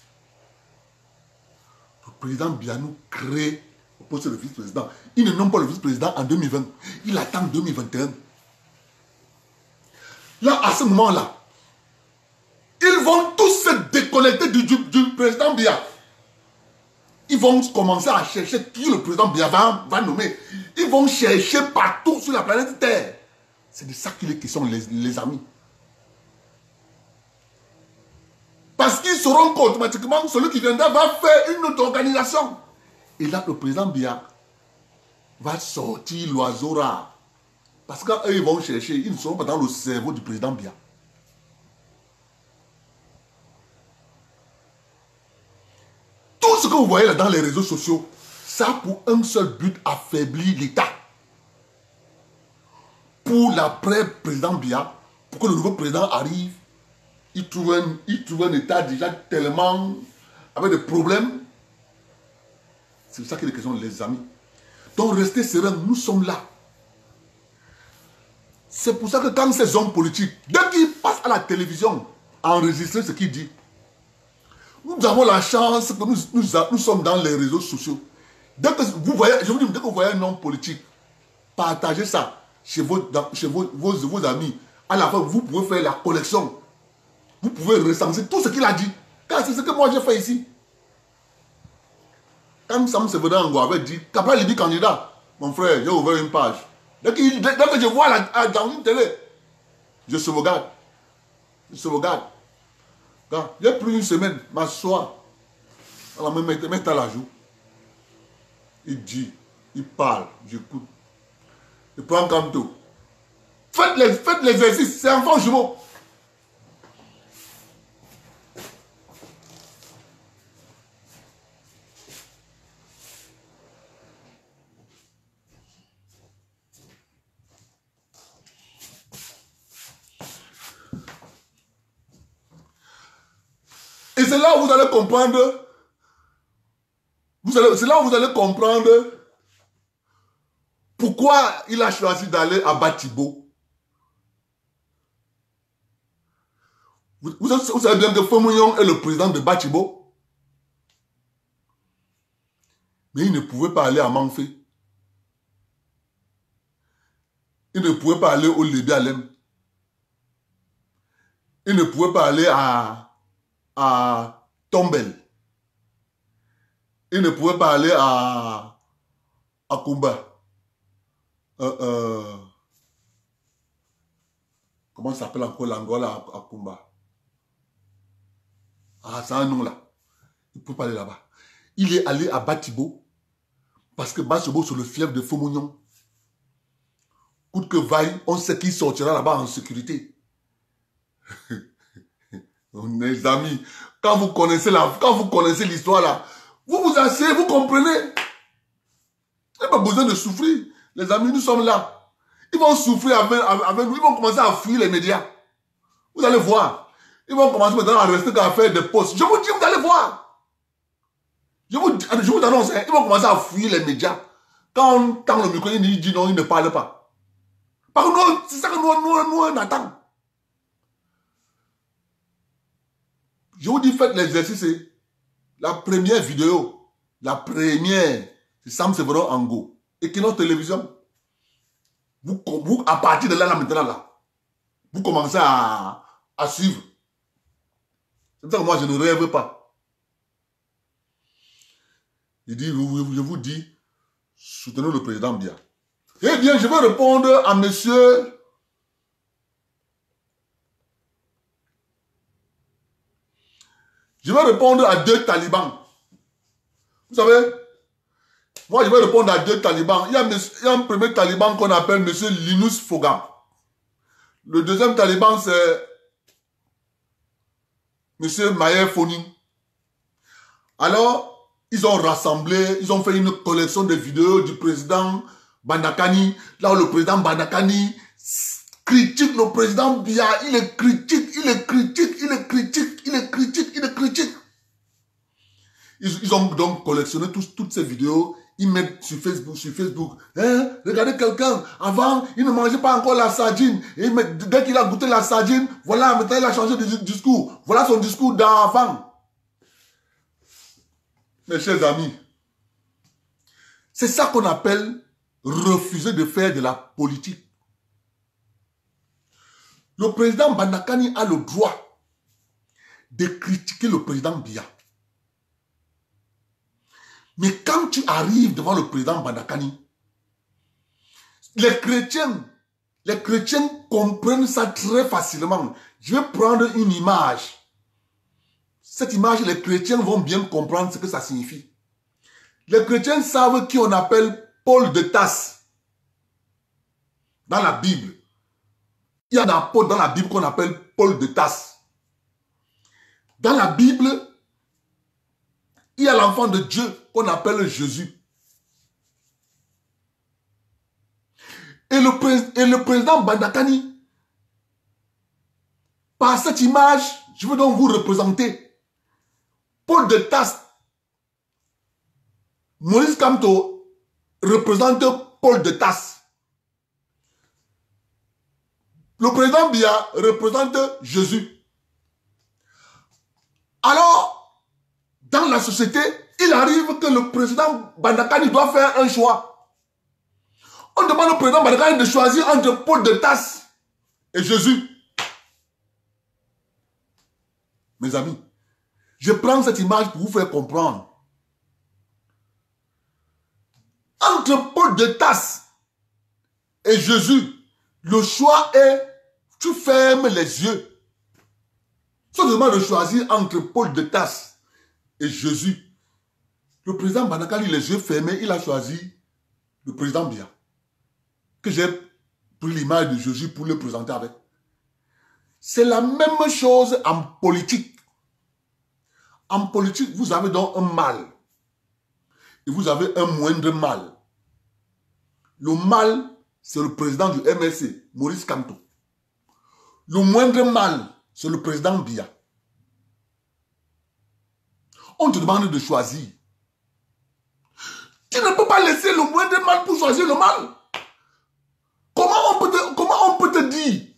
le président Biya nous crée au poste de vice-président. Il ne nomme pas le vice-président en 2020. Il attend 2021. Là, à ce moment-là, ils vont tous se déconnecter du président Biya. Ils vont commencer à chercher qui le président Biya va nommer. Ils vont chercher partout sur la planète Terre. C'est de ça qu'il est question, les amis. Parce qu'ils sauront qu'automatiquement, celui qui viendra va faire une autre organisation. Et là, le président Biya va sortir l'oiseau rare. Parce qu'eux, ils vont chercher, ils ne seront pas dans le cerveau du président Biya. Tout ce que vous voyez là dans les réseaux sociaux, ça a pour un seul but, affaiblir l'État. Pour l'après-président Biya, pour que le nouveau président arrive, il trouve un État déjà tellement avec des problèmes. C'est de ça qu'il est question, les amis. Donc restez sereins, nous sommes là. C'est pour ça que quand ces hommes politiques, dès qu'ils passent à la télévision, enregistrer ce qu'ils disent, nous avons la chance que nous sommes dans les réseaux sociaux. Dès que vous voyez, je vous dis, dès que vous voyez un homme politique, partagez ça chez vos amis. À la fin, vous pouvez faire la collection. Vous pouvez recenser tout ce qu'il a dit. Car c'est ce que moi j'ai fait ici. Quand Sam Sevedan avait dit, qu'après il dit candidat, mon frère, j'ai ouvert une page. Dès que je vois dans une télé, je sauvegarde. Je sauvegarde. Quand il y a plus d'une semaine, m'assois, on va me mettre à la joue. Il dit, il parle, j'écoute. Il prend comme tout. Faites l'exercice, c'est enfant jumeau. Et c'est là où vous allez comprendre, c'est là où vous allez comprendre pourquoi il a choisi d'aller à Batibo. Vous savez bien que Fomoyon est le président de Batibo. Mais il ne pouvait pas aller à Manfé. Il ne pouvait pas aller au Libé Alem. Il ne pouvait pas aller à Tombel. Il ne pouvait pas aller à Kumba. Comment ça s'appelle encore l'endroit là à Kumba? Ah, c'est un nom là. Il ne peut pas aller là-bas. Il est allé à Batibo parce que Batibo, c'est le fief de Fomognon. Coûte que vaille, on sait qu'il sortira là-bas en sécurité. Mes amis, quand vous connaissez l'histoire là, vous vous asseyez, vous comprenez. Il n'y a pas besoin de souffrir. Les amis, nous sommes là. Ils vont souffrir avec nous. Ils vont commencer à fuir les médias. Vous allez voir. Ils vont commencer maintenant à rester qu'à faire des posts. Je vous dis, vous allez voir. Je vous annonce, hein, ils vont commencer à fuir les médias. Quand on tend le micro, il dit non, il ne parle pas. Parce que c'est ça que nous on attend. Je vous dis, faites l'exercice. La première vidéo, c'est Sam Severin Ango. Et qui est notre télévision. Vous, à partir de là, maintenant, là, vous commencez à suivre. C'est ça que moi, je ne rêve pas. Je vous dis, soutenez le président Biya. Eh bien, je vais répondre à monsieur... Je vais répondre à 2 talibans. Vous savez, moi je vais répondre à 2 talibans. Il y a un premier taliban qu'on appelle monsieur Linus Fogam. Le deuxième taliban c'est monsieur Maher Foning. Alors, ils ont rassemblé, ils ont fait une collection de vidéos du président Bandakani, là où le président Bandakani critique le président Biya, il est critique. Ils ont donc collectionné toutes ces vidéos, ils mettent sur Facebook. Hein? Regardez quelqu'un, avant, il ne mangeait pas encore la sardine. Et dès qu'il a goûté la sardine, voilà, maintenant il a changé de discours. Voilà son discours d'avant. Mes chers amis, c'est ça qu'on appelle refuser de faire de la politique. Le président Bandakani a le droit de critiquer le président Biya. Mais quand tu arrives devant le président Bandakani, les chrétiens comprennent ça très facilement. Je vais prendre une image. Cette image, les chrétiens vont bien comprendre ce que ça signifie. Les chrétiens savent qui on appelle Paul de Tarse dans la Bible. Il y a un apôtre dans la Bible qu'on appelle Paul de Tarse. Dans la Bible, il y a l'enfant de Dieu qu'on appelle Jésus. Et le président Bandakani, par cette image, je veux donc vous représenter Paul de Tarse. Maurice Kamto représente Paul de Tarse. Le président Biya représente Jésus. Alors, dans la société, il arrive que le président Bandakani doit faire un choix. On demande au président Bandakani de choisir entre Paul de Tarse et Jésus. Mes amis, je prends cette image pour vous faire comprendre. Entre Paul de Tarse et Jésus, le choix est, tu fermes les yeux. Si on demande de choisir entre Paul de Tarse et Jésus, le président Bandakani, les yeux fermés, il a choisi le président Biya. Que j'ai pris l'image de Jésus pour le présenter avec. C'est la même chose en politique. En politique, vous avez donc un mal. Et vous avez un moindre mal. Le mal, c'est le président du MLC, Maurice Kamto. Le moindre mal, c'est le président Biya. On te demande de choisir. Tu ne peux pas laisser le moindre mal pour choisir le mal. Comment on peut te dire,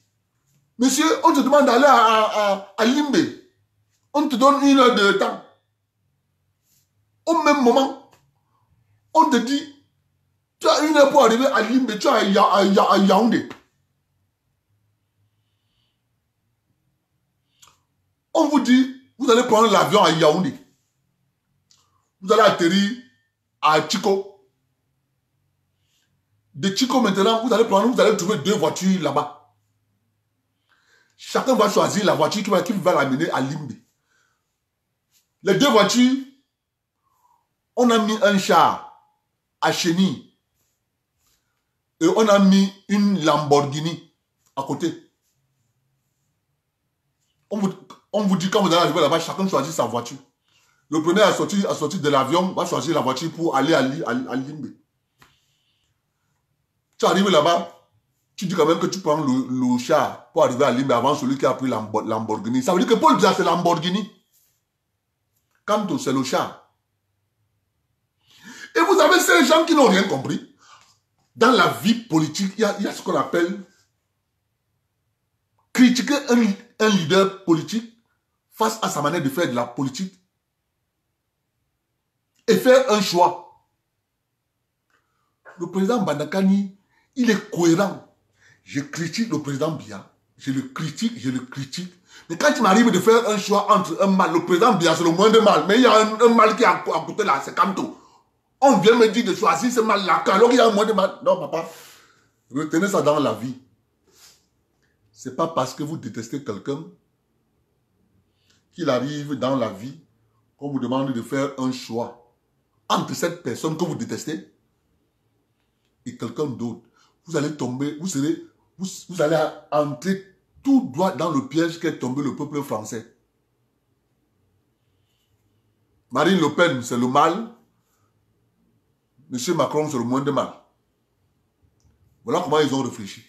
monsieur, on te demande d'aller à Limbe. On te donne 1 heure de temps. Au même moment, on te dit, tu as 1 heure pour arriver à Limbe, tu es à Yaoundé. On vous dit, vous allez prendre l'avion à Yaoundé. Vous allez atterrir à Tchiko. De Tchiko maintenant, vous allez trouver 2 voitures là-bas. Chacun va choisir la voiture qui va l'amener à Limbe. Les 2 voitures, on a mis un char à Chenille et on a mis une Lamborghini à côté. On vous dit quand vous allez arriver là-bas, chacun choisit sa voiture. Le premier à sortir de l'avion va choisir la voiture pour aller à Limbe. Tu arrives là-bas, tu dis quand même que tu prends le char pour arriver à Limbe avant celui qui a pris Lamborghini. Ça veut dire que Paul Biya c'est Lamborghini. Kamto c'est le char. Et vous avez ces gens qui n'ont rien compris. Dans la vie politique, il y a ce qu'on appelle critiquer un leader politique face à sa manière de faire de la politique et faire un choix. Le président Bandakani, il est cohérent. Je critique le président Biya, je le critique. Mais quand il m'arrive de faire un choix entre un mal, le président Biya c'est le moindre mal, mais il y a un mal qui est à côté là, c'est Kamto. On vient me dire de choisir ce mal-là, alors qu'il y a un moindre mal. Non, papa, Retenez ça dans la vie. Ce n'est pas parce que vous détestez quelqu'un qu'il arrive dans la vie qu'on vous demande de faire un choix entre cette personne que vous détestez et quelqu'un d'autre. Vous allez tomber, vous allez entrer tout droit dans le piège qu'est tombé le peuple français. Marine Le Pen, c'est le mal. Monsieur Macron, c'est le moins de mal. Voilà comment ils ont réfléchi.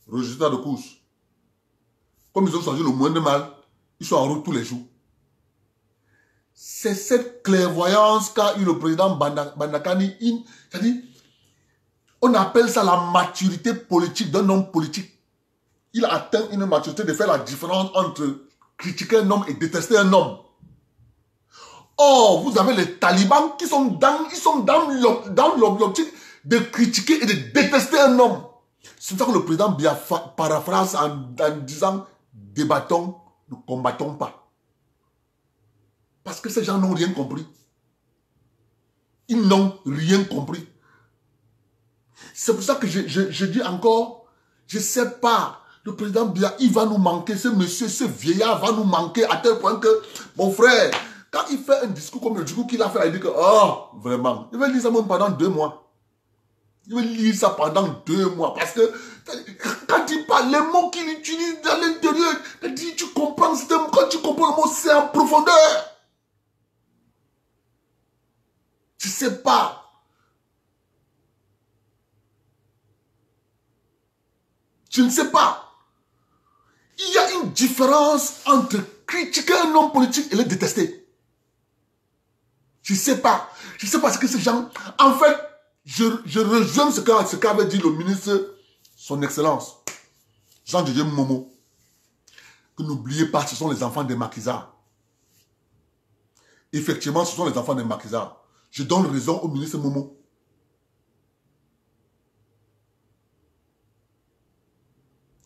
Résultat de course. Comme ils ont choisi le moins de mal, ils sont en route tous les jours. C'est cette clairvoyance qu'a eu le président Bandakani. C'est-à-dire, on appelle ça la maturité politique d'un homme politique. Il a atteint une maturité de faire la différence entre critiquer un homme et détester un homme. Or, vous avez les talibans qui sont dans l'objectif de critiquer et de détester un homme. C'est ça que le président Biya paraphrase en disant « débattons, ne combattons pas ». Parce que ces gens n'ont rien compris. Ils n'ont rien compris. C'est pour ça que je dis encore, je ne sais pas, le président Biya, il va nous manquer, ce monsieur, ce vieillard va nous manquer à tel point que, mon frère, quand il fait un discours comme le discours qu'il a fait, il dit que, oh, vraiment, il va lire ça même pendant 2 mois. Il va lire ça pendant 2 mois. Parce que, quand il parle, les mots qu'il utilise dans l'intérieur, tu comprends, quand tu comprends le mot, c'est en profondeur. Tu ne sais pas. Tu ne sais pas. Il y a une différence entre critiquer un homme politique et le détester. Je ne sais pas. Je ne sais pas ce que ces gens... En fait, je rejoins ce qu'avait dit le ministre, son Excellence, Jean-Didier Momo. Que n'oubliez pas, ce sont les enfants des maquisards. Effectivement, ce sont les enfants des maquisards. Je donne raison au ministre Momo.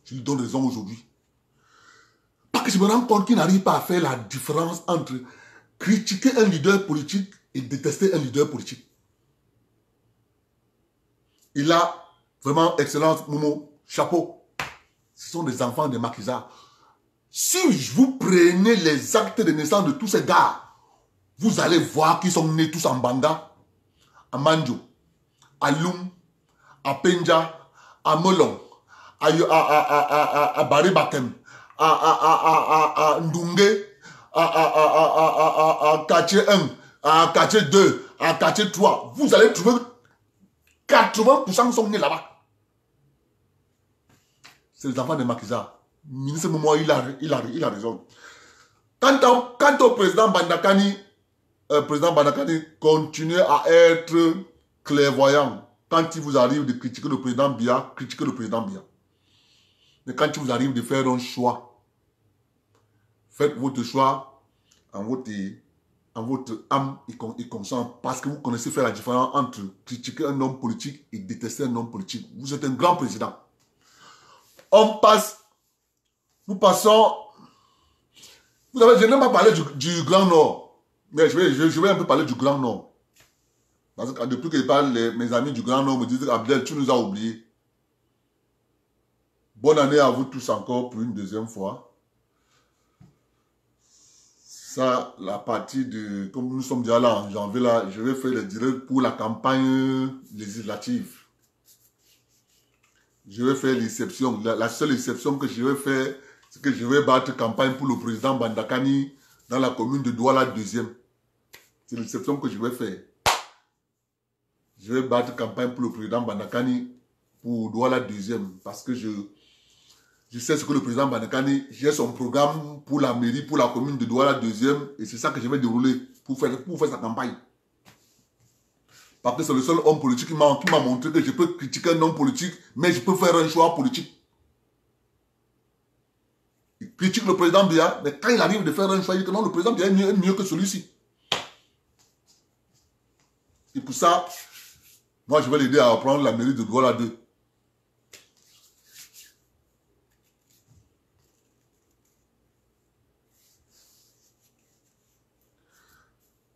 Je lui donne raison aujourd'hui. Parce que je me rends compte qu'il n'arrive pas à faire la différence entre critiquer un leader politique et détester un leader politique. Il a vraiment, Excellence Momo, chapeau. Ce sont des enfants des maquisards. Si vous prenez les actes de naissance de tous ces gars, vous allez voir qu'ils sont nés tous en Banga, à Manjo, à Loum, à Penja, à Molon, à Baribakem, à Ndungue, à quartier 1, à quartier 2, à quartier 3. Vous allez trouver 80% sont nés là-bas. C'est les enfants des maquisards. Le ministre Momo, il a raison. Quant au président Bandakani, continuez à être clairvoyant. Quand il vous arrive de critiquer le président Biya, critiquez le président Biya. Mais quand il vous arrive de faire un choix, faites votre choix en votre âme et conscience, parce que vous connaissez faire la différence entre critiquer un homme politique et détester un homme politique. Vous êtes un grand président. Nous passons. Je n'ai pas parlé du Grand Nord, mais je vais un peu parler du Grand Nord. Parce que depuis que je parle, mes amis du Grand Nord me disent Abdel, tu nous as oubliés. Bonne année à vous tous encore pour une deuxième fois. Ça, la partie de... Comme nous sommes déjà là en janvier, là, je vais faire les directs pour la campagne législative. Je vais faire l'exception. La seule exception que je vais faire, c'est que je vais battre campagne pour le président Bandakani dans la commune de Douala 2e. C'est l'exception que je vais faire. Je vais battre campagne pour le président Bandakani pour Douala 2e. Parce que je sais ce que le président Bandakani, j'ai son programme pour la mairie, pour la commune de Douala 2e. Et c'est ça que je vais dérouler pour faire sa campagne. Parce que c'est le seul homme politique qui m'a montré que je peux critiquer un homme politique, mais je peux faire un choix politique. Il critique le président Biya, mais quand il arrive de faire un choix, il dit que non, le président Biya est mieux que celui-ci. Et pour ça, moi je vais l'aider à prendre la mairie de Douala 2.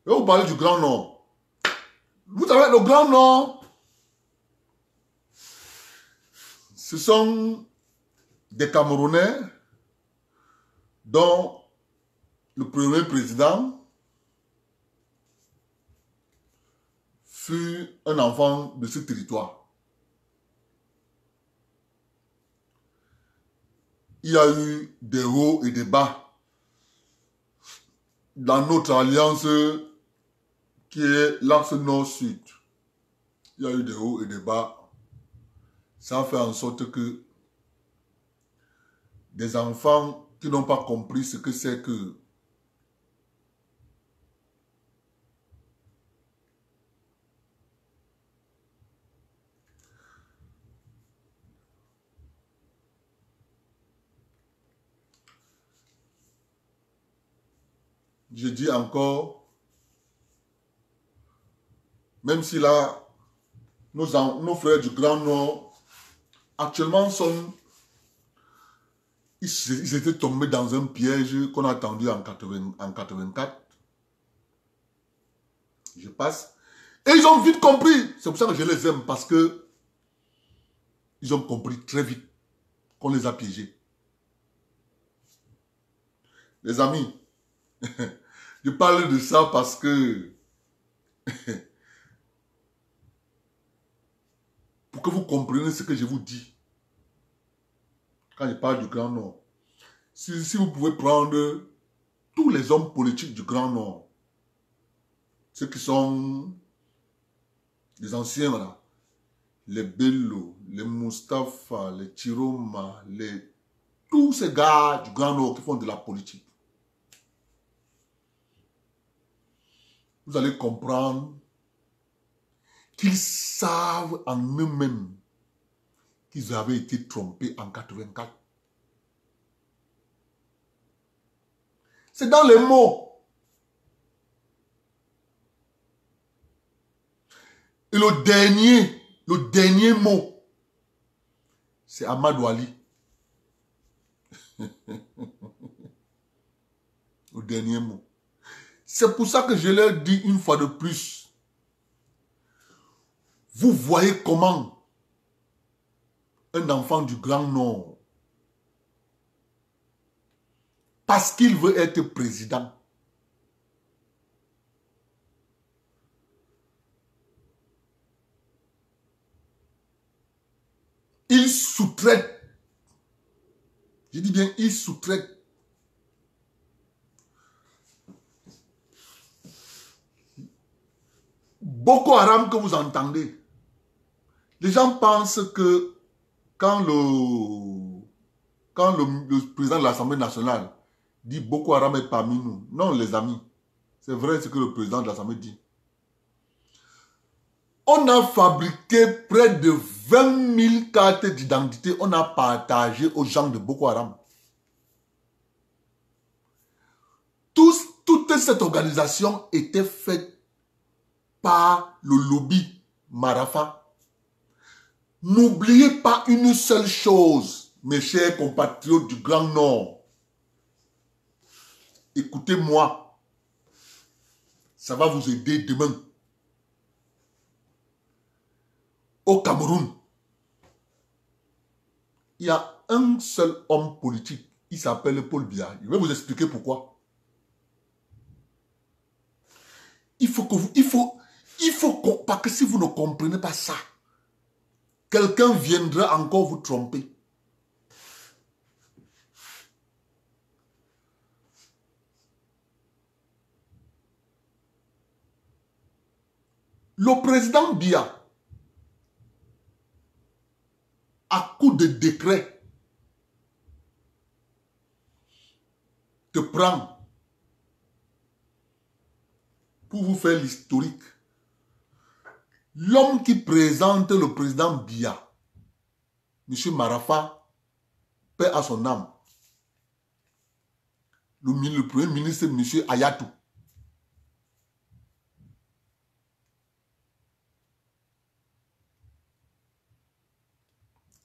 Et vous parlez du Grand Nord. Vous savez, le Grand Nord, Ce sont des Camerounais dont le premier président fut un enfant de ce territoire. Il y a eu des hauts et des bas dans notre alliance qui est l'axe nord-sud. Il y a eu des hauts et des bas. Ça fait en sorte que des enfants qui n'ont pas compris ce que c'est que je dis encore, même si là, nos frères du Grand Nord, actuellement, ils étaient tombés dans un piège qu'on a attendu en 84. Je passe. Et ils ont vite compris. C'est pour ça que je les aime, parce que ils ont compris très vite qu'on les a piégés. Les amis, je parle de ça parce que pour que vous compreniez ce que je vous dis quand je parle du Grand Nord. Si vous pouvez prendre tous les hommes politiques du Grand Nord, ceux qui sont les anciens là, les Bello, les Mustapha, les Chiroma, tous ces gars du Grand Nord qui font de la politique, vous allez comprendre qu'ils savent en eux-mêmes qu'ils avaient été trompés en 84. C'est dans les mots. Et le dernier mot, c'est Amadou Ali. Le dernier mot. C'est pour ça que je leur dis une fois de plus. Vous voyez comment un enfant du Grand Nord, parce qu'il veut être président, il sous-traite. Je dis bien, il sous-traite. Boko Haram que vous entendez, les gens pensent que quand le président de l'Assemblée nationale dit Boko Haram est parmi nous. Non, les amis, c'est vrai ce que le président de l'Assemblée dit. On a fabriqué près de 20 000 cartes d'identité. On a partagé aux gens de Boko Haram. Toute cette organisation était faite par le lobby Marafa. N'oubliez pas une seule chose, mes chers compatriotes du Grand Nord. Écoutez-moi. Ça va vous aider demain. Au Cameroun, il y a un seul homme politique. Il s'appelle Paul Biya. Je vais vous expliquer pourquoi. Parce que si vous ne comprenez pas ça, quelqu'un viendra encore vous tromper. Le président Biya, à coup de décret, te prend pour vous faire l'historique. L'homme qui présente le président Biya, M. Marafa, paix à son âme. Le premier ministre, M. Ayatou.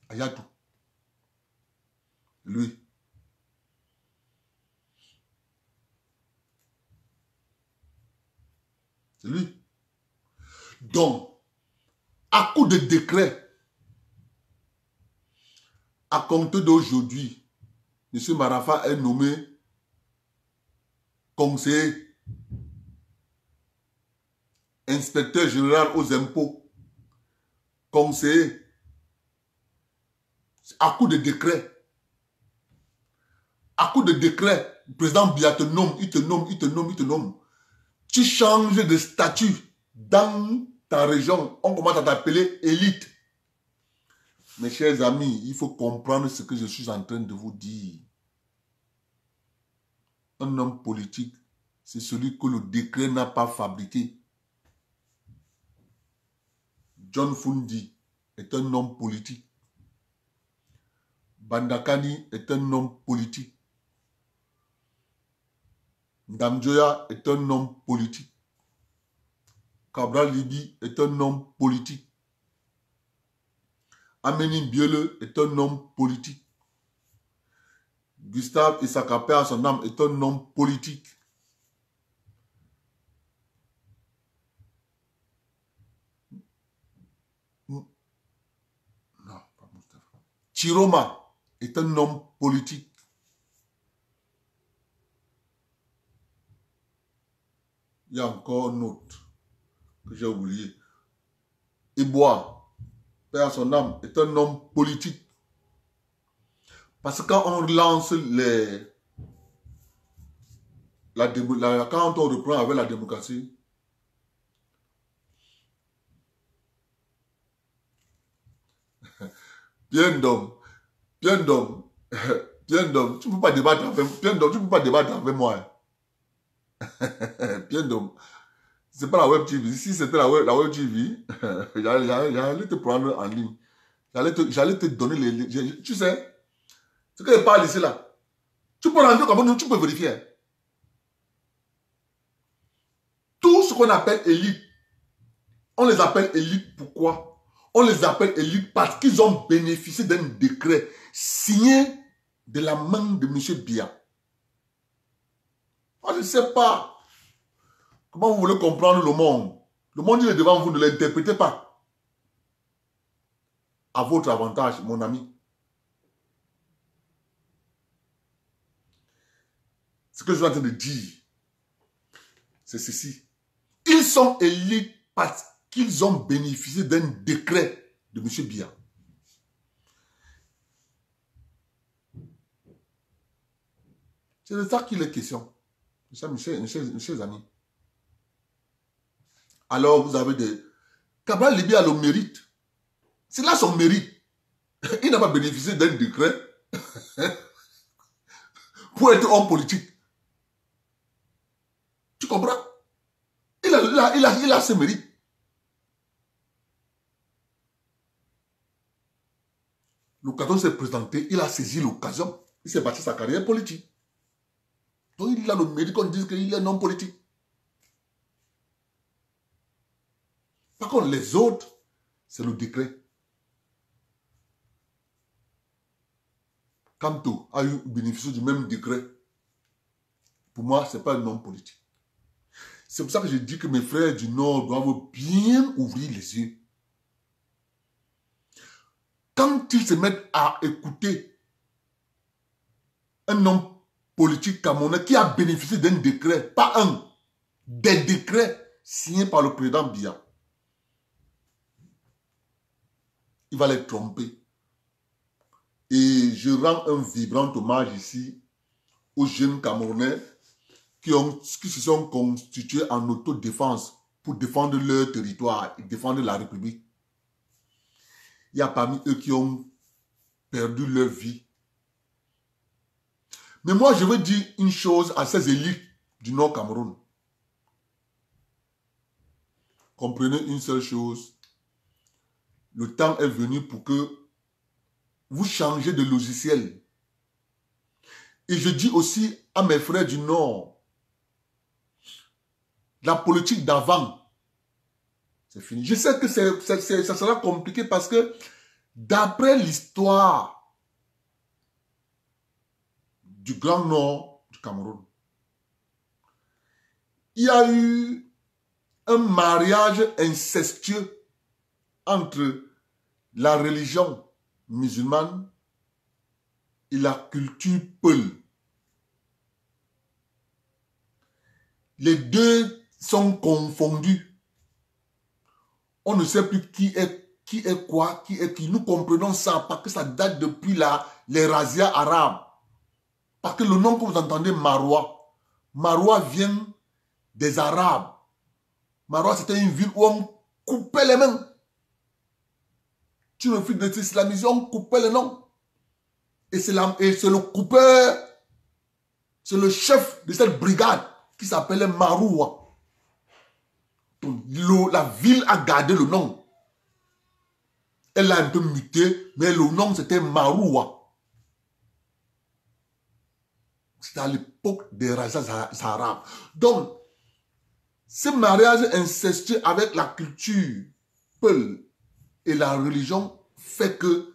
Ayatou. Lui. C'est lui. Donc, à coup de décret, À compter d'aujourd'hui, M. Marafa est nommé conseiller, inspecteur général aux impôts, conseiller, à coup de décret. À coup de décret, le président Biya te nomme, il te nomme, il te nomme, il te nomme. Tu changes de statut dans ta région. On commence à t'appeler élite. Mes chers amis, il faut comprendre ce que je suis en train de vous dire. Un homme politique, c'est celui que le décret n'a pas fabriqué. John Fundi est un homme politique. Bandakani est un homme politique. Ndamjoya est un homme politique. Cabral Libi est un homme politique. Ameni Biele est un homme politique. Gustave Issakapé à son âme est un homme politique. Non, pas Moustapha. Chiroma est un homme politique. Il y a encore un autre que j'ai oublié. Ibois, père à son âme, est un homme politique. Parce que quand on relance quand on reprend avec la démocratie, bien d'homme, tu ne peux pas débattre avec moi. Bien d'homme. C'est pas la web TV. Si c'était la web TV, j'allais te prendre en ligne. J'allais te donner les... Tu sais, ce que je parle ici là, tu peux rentrer comme nous, tu peux vérifier. Tout ce qu'on appelle élite, on les appelle élite pourquoi? On les appelle élite parce qu'ils ont bénéficié d'un décret signé de la main de M. Biya. Moi, je ne sais pas comment vous voulez comprendre le monde. Le monde, il est devant vous, ne l'interprétez pas. À votre avantage, mon ami. Ce que je suis en train de dire, c'est ceci. Ils sont élites parce qu'ils ont bénéficié d'un décret de M. Biya. C'est de ça qu'il est question, mes chers amis. Alors, vous avez des... Cabral Libi a le mérite. C'est là son mérite. Il n'a pas bénéficié d'un décret pour être homme politique. Tu comprends? Il a ses mérites. L'occasion s'est présentée, il a saisi l'occasion. Il s'est bâti sa carrière politique. Donc il a le mérite qu'on dise qu'il est un homme politique. Par contre, les autres, c'est le décret. Kamto a eu bénéficié du même décret. Pour moi, ce n'est pas un homme politique. C'est pour ça que je dis que mes frères du Nord doivent bien ouvrir les yeux. Quand ils se mettent à écouter un homme politique camerounais qui a bénéficié d'un décret, pas un, des décrets signés par le président Biya, il va les tromper. Et je rends un vibrant hommage ici aux jeunes Camerounais qui se sont constitués en autodéfense pour défendre leur territoire et défendre la République. Il y a parmi eux qui ont perdu leur vie. Mais moi, je veux dire une chose à ces élites du Nord Cameroun. Comprenez une seule chose. Le temps est venu pour que vous changez de logiciel. Et je dis aussi à mes frères du Nord, la politique d'avant, c'est fini. Je sais que ça sera compliqué parce que d'après l'histoire du Grand Nord du Cameroun, il y a eu un mariage incestueux entre la religion musulmane et la culture Peul. Les deux sont confondus. On ne sait plus qui est quoi, qui est qui. Nous comprenons ça parce que ça date depuis les razzias arabes. Parce que le nom que vous entendez, Maroua, Maroua vient des Arabes. Maroua, c'était une ville où on coupait les mains. Tu refuses de t'islamiser, on coupait les noms. Et c'est le coupeur, c'est le chef de cette brigade qui s'appelait Maroua. Donc, la ville a gardé le nom. Elle a un peu muté, mais le nom c'était Maroua. C'était à l'époque des razzias arabes. Donc, ce mariage incestueux avec la culture Peul et la religion fait que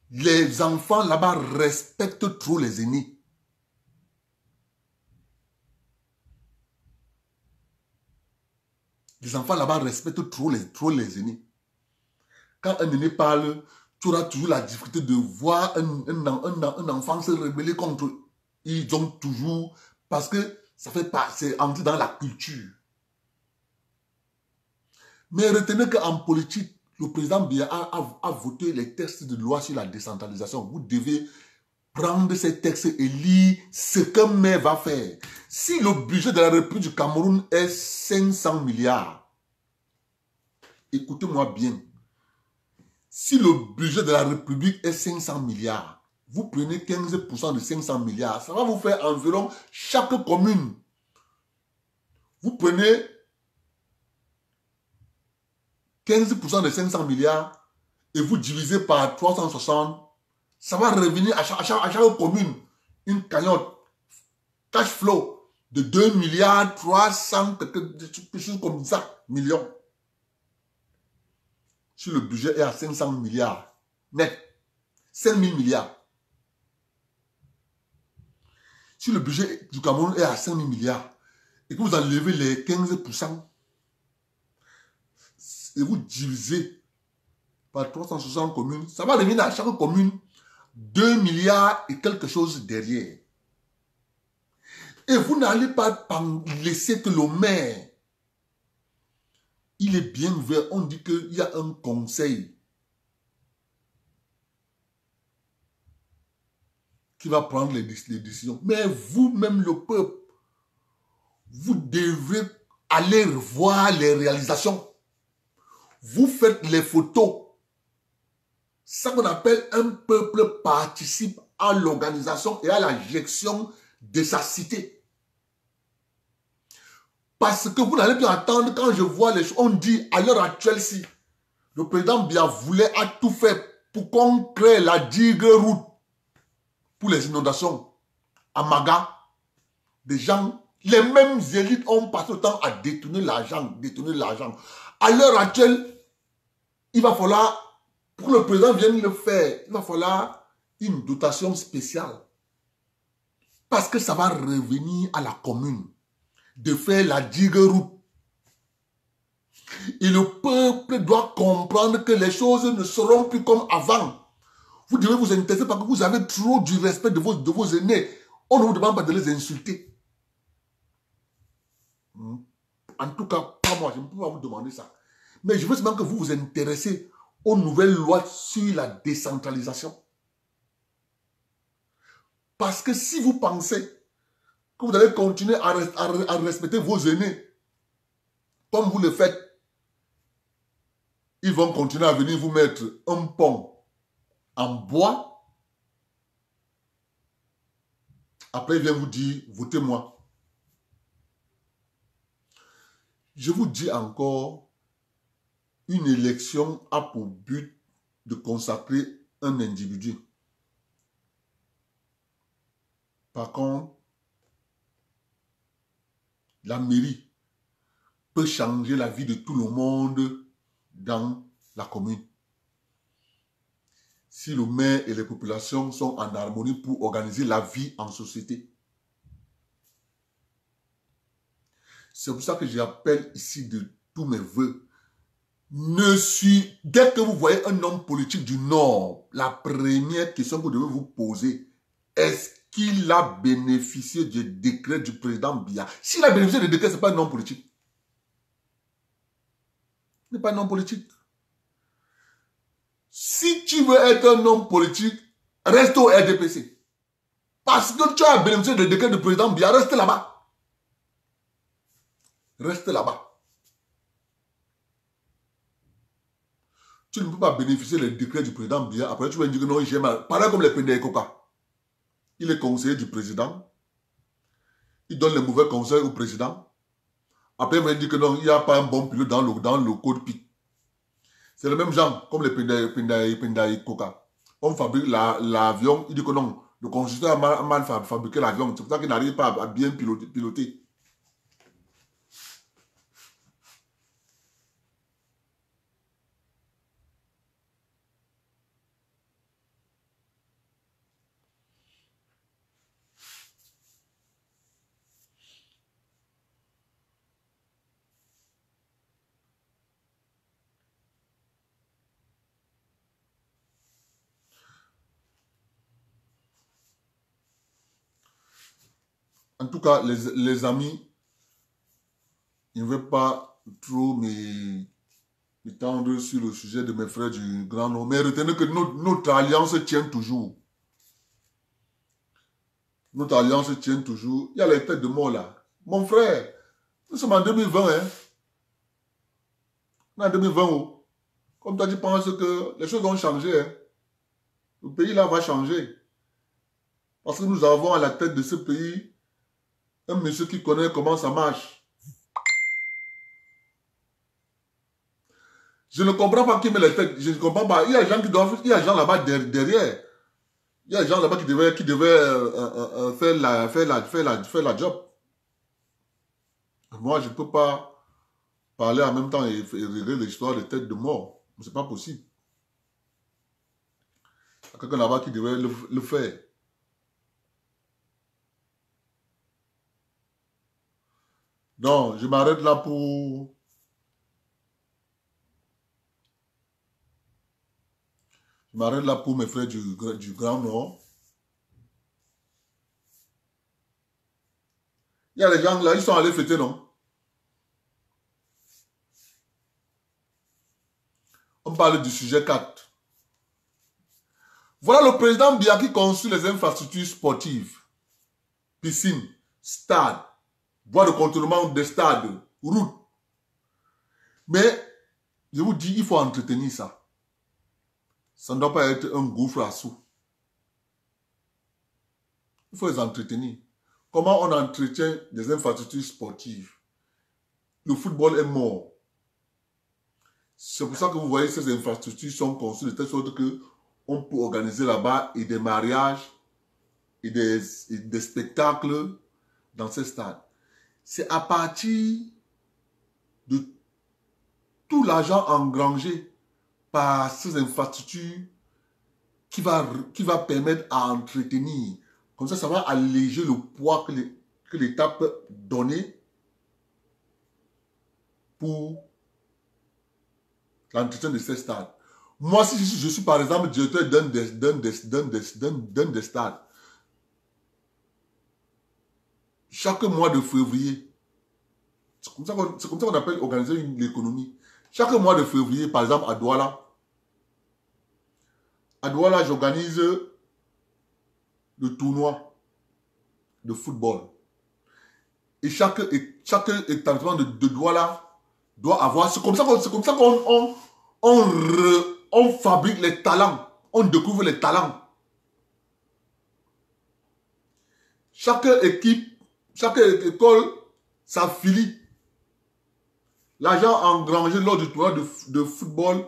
les enfants là-bas respectent trop les aînés. Les enfants là-bas respectent trop les aînés. Quand un aîné parle, tu auras toujours la difficulté de voir un enfant se rebeller contre eux. Ils ont toujours... Parce que ça fait pas... C'est entré dans la culture. Mais retenez qu'en politique, le président Biya a voté les textes de loi sur la décentralisation. Vous devez prendre ces textes et lire ce que May va faire. Si le budget de la République du Cameroun est 500 milliards, écoutez-moi bien, si le budget de la République est 500 milliards, vous prenez 15% de 500 milliards, ça va vous faire environ chaque commune. Vous prenez 15% de 500 milliards et vous divisez par 360, ça va revenir à chaque commune une cagnotte, cash flow de 2 milliards 300, quelque chose comme ça, millions. Si le budget est à 500 milliards net, 5 000 milliards. Si le budget du Cameroun est à 5 000 milliards et que vous enlevez les 15% et vous divisez par 360 communes, ça va revenir à chaque commune 2 milliards et quelque chose derrière. Et vous n'allez pas laisser que le maire, il est bien ouvert. On dit qu'il y a un conseil qui va prendre les décisions. Mais vous-même, le peuple, vous devrez aller voir les réalisations. Vous faites les photos. Ça qu'on appelle un peuple participe à l'organisation et à la gestion de sa cité. Parce que vous n'allez plus attendre quand je vois les choses. On dit à l'heure actuelle, si le président Biya voulait à tout faire pour qu'on crée la digue route pour les inondations à Maga, des gens, les mêmes élites ont passé le temps à détourner l'argent, À l'heure actuelle, il va falloir, pour que le président vienne le faire, il va falloir une dotation spéciale. Parce que ça va revenir à la commune de faire la digue route. Et le peuple doit comprendre que les choses ne seront plus comme avant. Vous devez vous intéresser parce que vous avez trop du respect de vos aînés. On ne vous demande pas de les insulter. En tout cas, pas moi, je ne peux pas vous demander ça. Mais je veux seulement que vous vous intéressez aux nouvelles lois sur la décentralisation. Parce que si vous pensez que vous allez continuer à respecter vos aînés, comme vous le faites, ils vont continuer à venir vous mettre un pont en bois. Après, ils viennent vous dire, votez-moi. Je vous dis encore, une élection a pour but de consacrer un individu. Par contre, la mairie peut changer la vie de tout le monde dans la commune. Si le maire et les populations sont en harmonie pour organiser la vie en société. C'est pour ça que j'appelle ici de tous mes voeux. Dès que vous voyez un homme politique du Nord, la première question que vous devez vous poser, est-ce qu'il a bénéficié du décret du président Biya? S'il a bénéficié du décret, ce n'est pas un homme politique. Ce n'est pas un homme politique. Si tu veux être un homme politique, reste au RDPC. Parce que tu as bénéficié du décret du président Biya, reste là-bas. Reste là-bas. Tu ne peux pas bénéficier du décret du président Biya. Après, tu vas dire que non, j'ai mal. Pareil comme les Pendé Koka. Il est conseiller du président. Il donne les mauvais conseils au président. Après, il va dire que non, il n'y a pas un bon pilote dans le code PIC. C'est le même genre, comme les Pendé Koka. On fabrique l'avion, il dit que non, le constructeur a mal fabriqué l'avion. C'est pour ça qu'il n'arrive pas à bien piloter. En tout cas, les amis, je ne vais pas trop m'étendre sur le sujet de mes frères du Grand Nord. Mais retenez que notre alliance tient toujours. Notre alliance tient toujours. Il y a les têtes de mort là. Mon frère, nous sommes en 2020. Hein? On est en 2020. Oh. Comme toi, tu penses que les choses vont changer. Hein? Le pays là va changer. Parce que nous avons à la tête de ce pays un monsieur qui connaît comment ça marche. Je ne comprends pas qui met les têtes. Je ne comprends pas. Il y a des gens qui doivent. Il y a des gens là-bas derrière. Il y a des gens là-bas qui devaient faire la job. Moi, je ne peux pas parler en même temps et régler l'histoire de tête de mort. Ce n'est pas possible. Il y a quelqu'un là-bas qui devait le faire. Donc, je m'arrête là pour... Je m'arrête là pour mes frères du Grand Nord. Il y a les gens là, ils sont allés fêter, non? On parle du sujet 4. Voilà le président Biya qui construit les infrastructures sportives. Piscine, stade, voies de contournement des stades, routes. Mais, je vous dis, il faut entretenir ça. Ça ne doit pas être un gouffre à sous. Il faut les entretenir. Comment on entretient des infrastructures sportives? Le football est mort. C'est pour ça que vous voyez ces infrastructures sont construites de telle sorte qu'on peut organiser là-bas et des mariages et des spectacles dans ces stades. C'est à partir de tout l'argent engrangé par ces infrastructures qui va permettre à entretenir. Comme ça, ça va alléger le poids que l'État peut donner pour l'entretien de ces stades. Moi, si je suis par exemple directeur d'un des stades, chaque mois de février, c'est comme ça qu'on appelle organiser l'économie. Chaque mois de février, par exemple, à Douala, j'organise le tournoi de football. Et chaque établissement de Douala doit avoir... C'est comme ça qu'on fabrique les talents. On découvre les talents. Chaque équipe, chaque école s'affilie. L'argent engrangé lors du tournoi de football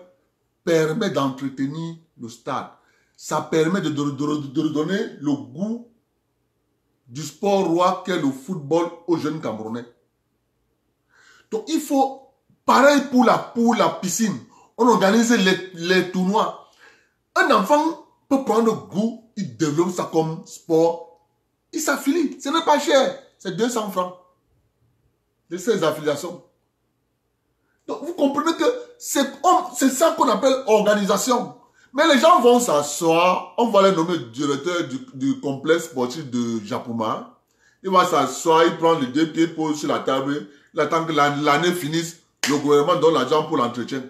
permet d'entretenir le stade. Ça permet de redonner le goût du sport roi qu'est le football aux jeunes Camerounais. Donc il faut, pareil pour la piscine, on organise les tournois. Un enfant peut prendre goût, il développe ça comme sport, il s'affilie. Ce n'est pas cher, c'est 200 francs de ces affiliations. Donc vous comprenez que c'est ça qu'on appelle organisation. Mais les gens vont s'asseoir, on va les nommer directeur du complexe sportif de Japoma. Il va s'asseoir, il prend les 2 pieds, pose sur la table, il attend que l'année finisse, le gouvernement donne l'argent pour l'entretien.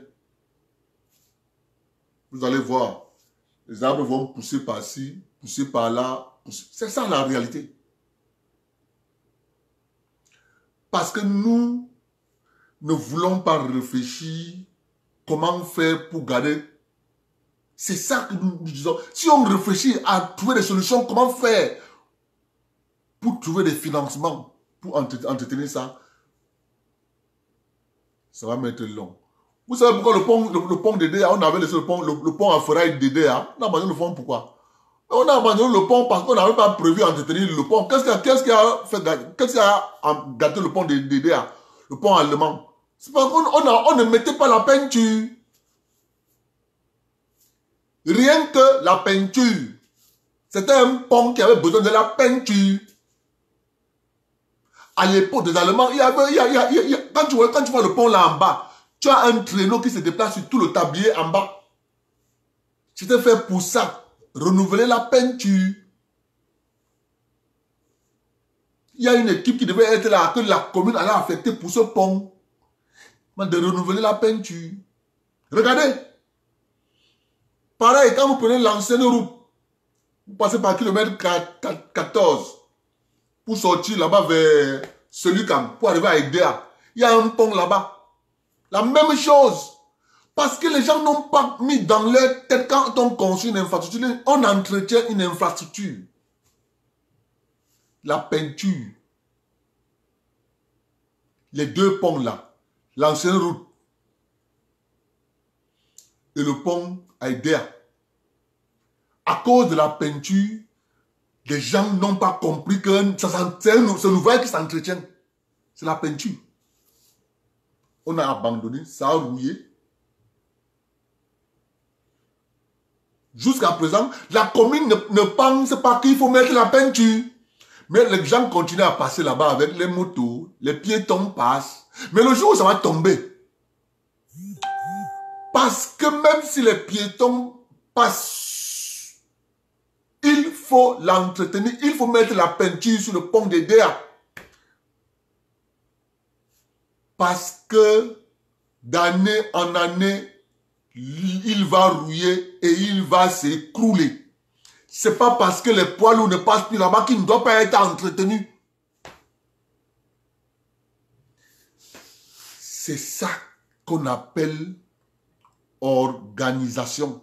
Vous allez voir, les arbres vont pousser par-ci, pousser par-là. C'est ça la réalité. Parce que nous ne voulons pas réfléchir comment faire pour garder. C'est ça que nous disons. Si on réfléchit à trouver des solutions, comment faire pour trouver des financements pour entretenir ça, ça va mettre long. Vous savez pourquoi le pont d'Edea, on avait laissé le pont à ferraille d'Edea, on a abandonné le pont pourquoi? On a abandonné le pont parce qu'on n'avait pas prévu entretenir le pont. Qu'est-ce qui a gâté le pont d'Edea, le pont allemand? C'est parce qu'on ne mettait pas la peinture. Rien que la peinture. C'était un pont qui avait besoin de la peinture. À l'époque des Allemands, quand tu vois le pont là en bas, tu as un traîneau qui se déplace sur tout le tablier en bas. C'était fait pour ça. Renouveler la peinture. Il y a une équipe qui devait être là, que la commune allait affecter pour ce pont. De renouveler la peinture. Regardez. Pareil, quand vous prenez l'ancienne route, vous passez par kilomètre 14 pour sortir là-bas vers Selucam, pour arriver à Edea. Il y a un pont là-bas. La même chose. Parce que les gens n'ont pas mis dans leur tête quand on construit une infrastructure, on entretient une infrastructure. La peinture. Les 2 ponts là. L'ancienne route. Et le pont à Edea. À cause de la peinture, les gens n'ont pas compris que c'est l'ouvrage qui s'entretient. C'est la peinture. On a abandonné, ça a rouillé. Jusqu'à présent, la commune ne pense pas qu'il faut mettre la peinture. Mais les gens continuent à passer là-bas avec les motos, les piétons passent. Mais le jour où ça va tomber, parce que même si les piétons passent, il faut l'entretenir, il faut mettre la peinture sur le pont d'Edea. Parce que d'année en année, il va rouiller et il va s'écrouler. C'est pas parce que les poids lourds ne passent plus là-bas qu'il ne doit pas être entretenu. C'est ça qu'on appelle organisation.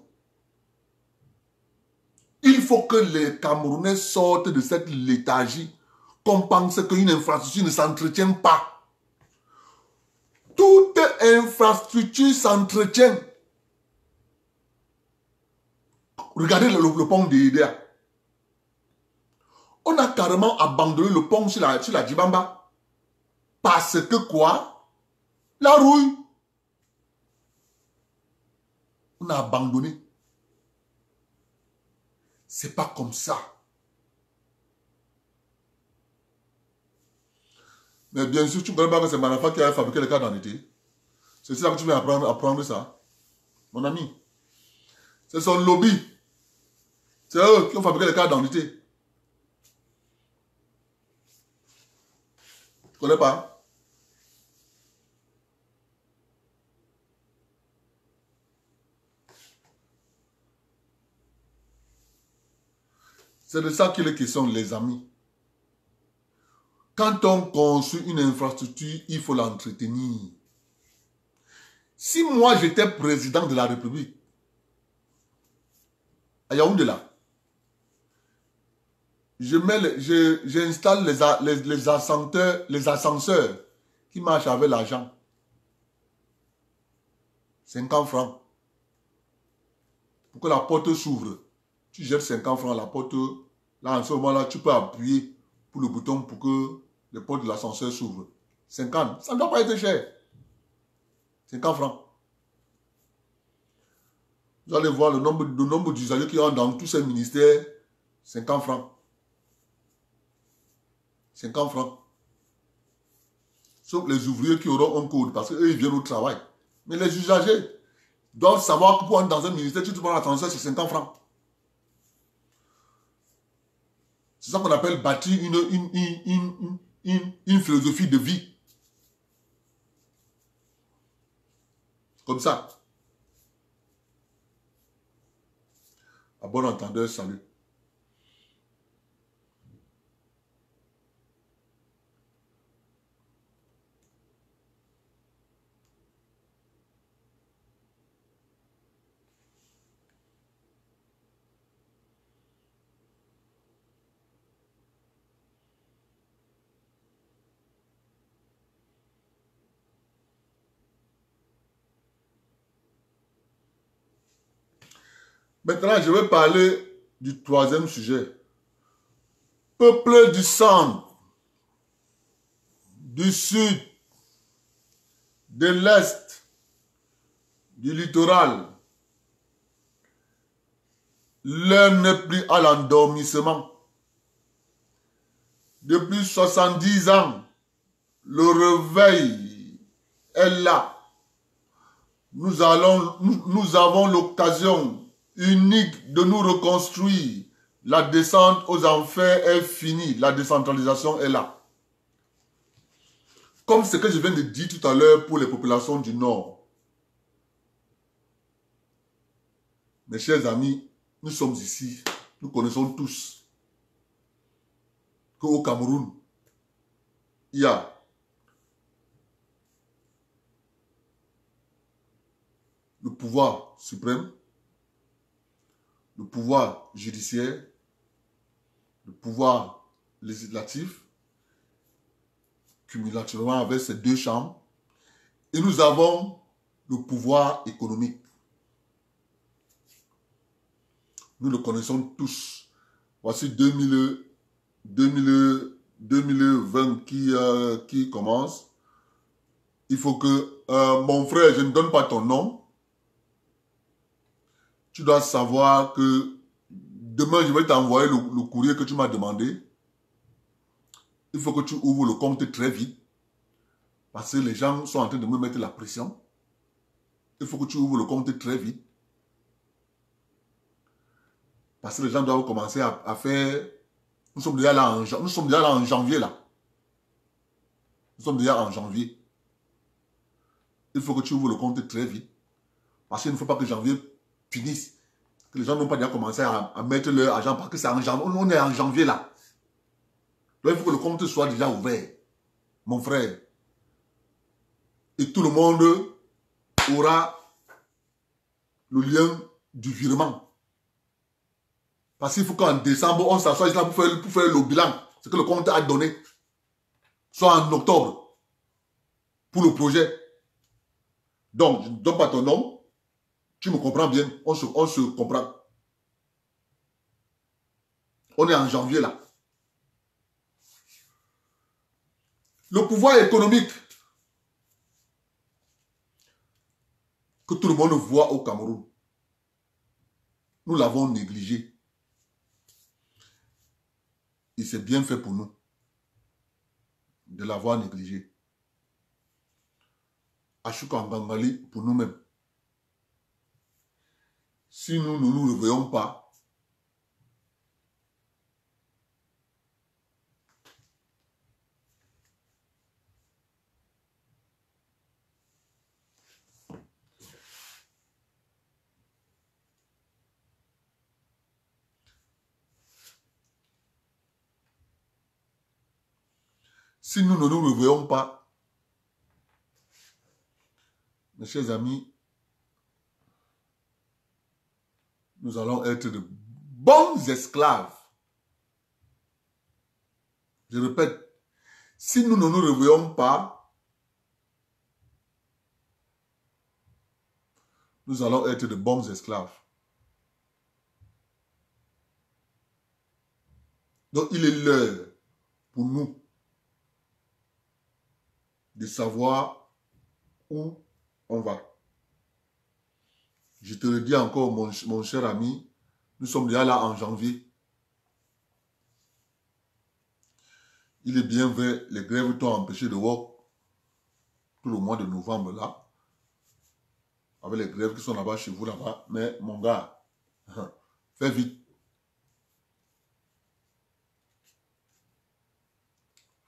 Il faut que les Camerounais sortent de cette léthargie, qu'on pense qu'une infrastructure ne s'entretient pas. Toute infrastructure s'entretient. Regardez le pont d'Edea. On a carrément abandonné le pont sur la Djibamba. Parce que quoi? La rouille. On a abandonné. C'est pas comme ça. Mais bien sûr, tu ne connais pas que c'est Manafa qui a fabriqué les cartes d'identité. C'est ça que tu veux apprendre ça. Mon ami. C'est son lobby. C'est eux qui ont fabriqué les cartes d'identité. Tu ne connais pas? C'est de ça qu'il est question, les amis. Quand on construit une infrastructure, il faut l'entretenir. Si moi j'étais président de la République, à Yaoundé là, j'installe les ascenseurs qui marchent avec l'argent. 50 francs. Pour que la porte s'ouvre. Tu jettes 50 francs, la porte, là en ce moment-là, tu peux appuyer pour le bouton pour que les portes de l'ascenseur s'ouvrent. 50, ça ne doit pas être cher. 50 francs. Vous allez voir le nombre d'usagers qui ont dans tous ces ministères. 50 francs. 50 francs. Sauf les ouvriers qui auront un code parce qu'eux, ils viennent au travail. Mais les usagers, doivent savoir que pour entrer dans un ministère, tu te prends la transfert, c'est 50 francs. C'est ça qu'on appelle bâtir une philosophie de vie. Comme ça. À bon entendeur, salut. Maintenant, je vais parler du troisième sujet. Peuple du centre, du sud, de l'est, du littoral. L'heure n'est plus à l'endormissement. Depuis 70 ans, le réveil est là. Nous avons l'occasion unique de nous reconstruire. La descente aux enfers est finie. La décentralisation est là. Comme ce que je viens de dire tout à l'heure pour les populations du Nord. Mes chers amis, nous sommes ici. Nous connaissons tous qu'au Cameroun, il y a le pouvoir suprême, le pouvoir judiciaire, le pouvoir législatif, cumulativement avec ces deux chambres, et nous avons le pouvoir économique. Nous le connaissons tous. Voici 2020 qui commence. Il faut que, mon frère, je ne donne pas ton nom. Tu dois savoir que demain, je vais t'envoyer le courrier que tu m'as demandé. Il faut que tu ouvres le compte très vite. Parce que les gens sont en train de me mettre la pression. Il faut que tu ouvres le compte très vite. Parce que les gens doivent commencer à faire... Nous sommes déjà là en janvier, là. Nous sommes déjà en janvier. Il faut que tu ouvres le compte très vite. Parce qu'il ne faut pas que janvier finisse. Que les gens n'ont pas déjà commencé à mettre leur argent. Parce que c'est en janvier. On est en janvier, là. Donc il faut que le compte soit déjà ouvert. Mon frère. Et tout le monde aura le lien du virement. Parce qu'il faut qu'en décembre, on s'assoie là pour faire le bilan. Ce que le compte a donné. Soit en octobre. Pour le projet. Donc, je ne donne pas ton nom. Tu me comprends bien. On se comprend. On est en janvier là. Le pouvoir économique que tout le monde voit au Cameroun, nous l'avons négligé. Et c'est bien fait pour nous de l'avoir négligé. Achuka Ngangali pour nous-mêmes. Si nous ne nous réveillons pas, mes chers amis, nous allons être de bons esclaves. Je répète, si nous ne nous réveillons pas, nous allons être de bons esclaves. Donc il est l'heure pour nous de savoir où on va. Je te le dis encore, mon cher ami, nous sommes déjà là en janvier. Il est bien vrai, les grèves t'ont empêché de voir tout le mois de novembre là. avec les grèves qui sont là-bas, chez vous, là-bas. Mais mon gars, fais vite.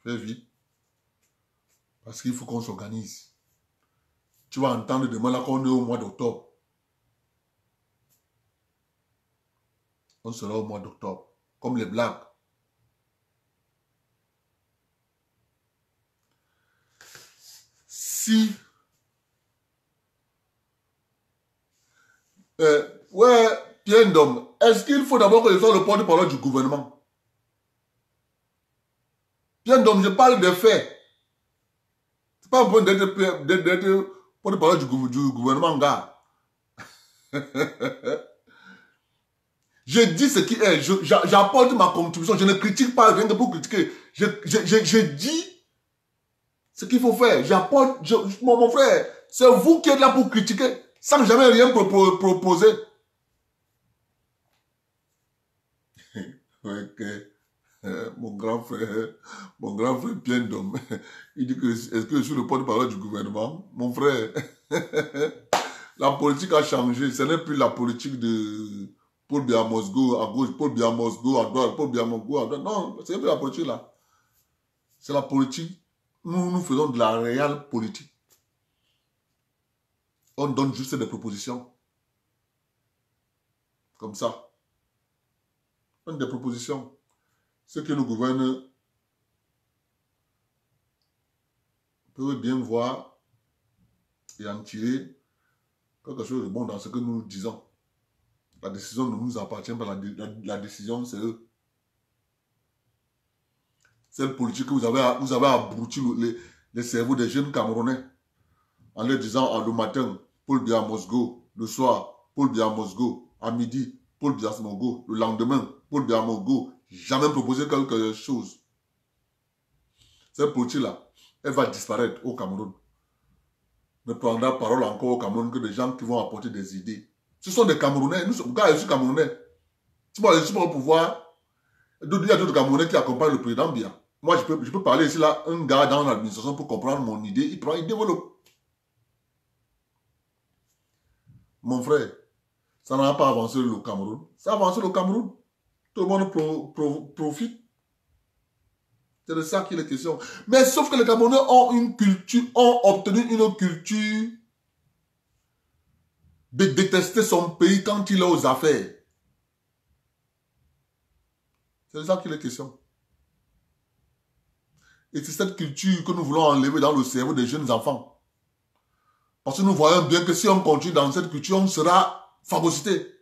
Fais vite. Parce qu'il faut qu'on s'organise. Tu vas entendre demain là qu'on est au mois d'octobre. On sera au mois d'octobre. Comme les blagues. Si... ouais, Pierre Ndom, est-ce qu'il faut d'abord que je sois le porte-parole du gouvernement? Pierre Ndom, je parle des faits. C'est pas un point d'être porte-parole du gouvernement, gars. Je dis ce qui est, j'apporte ma contribution, je ne critique pas rien que pour critiquer. Je dis ce qu'il faut faire. J'apporte, mon frère, c'est vous qui êtes là pour critiquer, sans jamais rien proposer. Ok. Mon grand frère Pierre Ndom, il dit que est-ce que je suis le porte-parole du gouvernement? Mon frère, la politique a changé. Ce n'est plus la politique de Paul Biya Mosgo à gauche, Paul Biya Mosgo à droite, Paul Biya Mosgo à droite. Non, ce n'est plus la politique là. C'est la politique. Nous faisons de la réelle politique. On donne juste des propositions. Comme ça. On donne des propositions. Ceux qui nous gouvernent peuvent bien voir et en tirer quelque chose de bon dans ce que nous disons. La décision ne nous appartient pas, la décision c'est eux. C'est le politique que vous avez abruti les cerveaux des jeunes Camerounais en leur disant le matin, Paul Biya Mosgo, le soir, Paul Biya Mosgo, à midi, Paul Biya Mosgo, le lendemain, Paul Biya Mosgo. Jamais proposé quelque chose. Cette politique-là, elle va disparaître au Cameroun. Ne prendra parole encore au Cameroun que des gens qui vont apporter des idées. Ce sont des Camerounais. Nous, gars, je suis Camerounais. Si moi, je suis pas au pouvoir, il y a d'autres Camerounais qui accompagnent le président Biya. Moi, je peux parler ici, là, un gars dans l'administration pour comprendre mon idée. Il prend, il développe. Mon frère, ça n'a pas avancé le Cameroun. Ça a avancé le Cameroun. Tout le monde profite. C'est de ça qu'il est question. Mais sauf que les Camerounais ont une culture, ont obtenu une culture de détester son pays quand il est aux affaires. C'est de ça qu'il est question. Et c'est cette culture que nous voulons enlever dans le cerveau des jeunes enfants. Parce que nous voyons bien que si on continue dans cette culture, on sera phagocyté.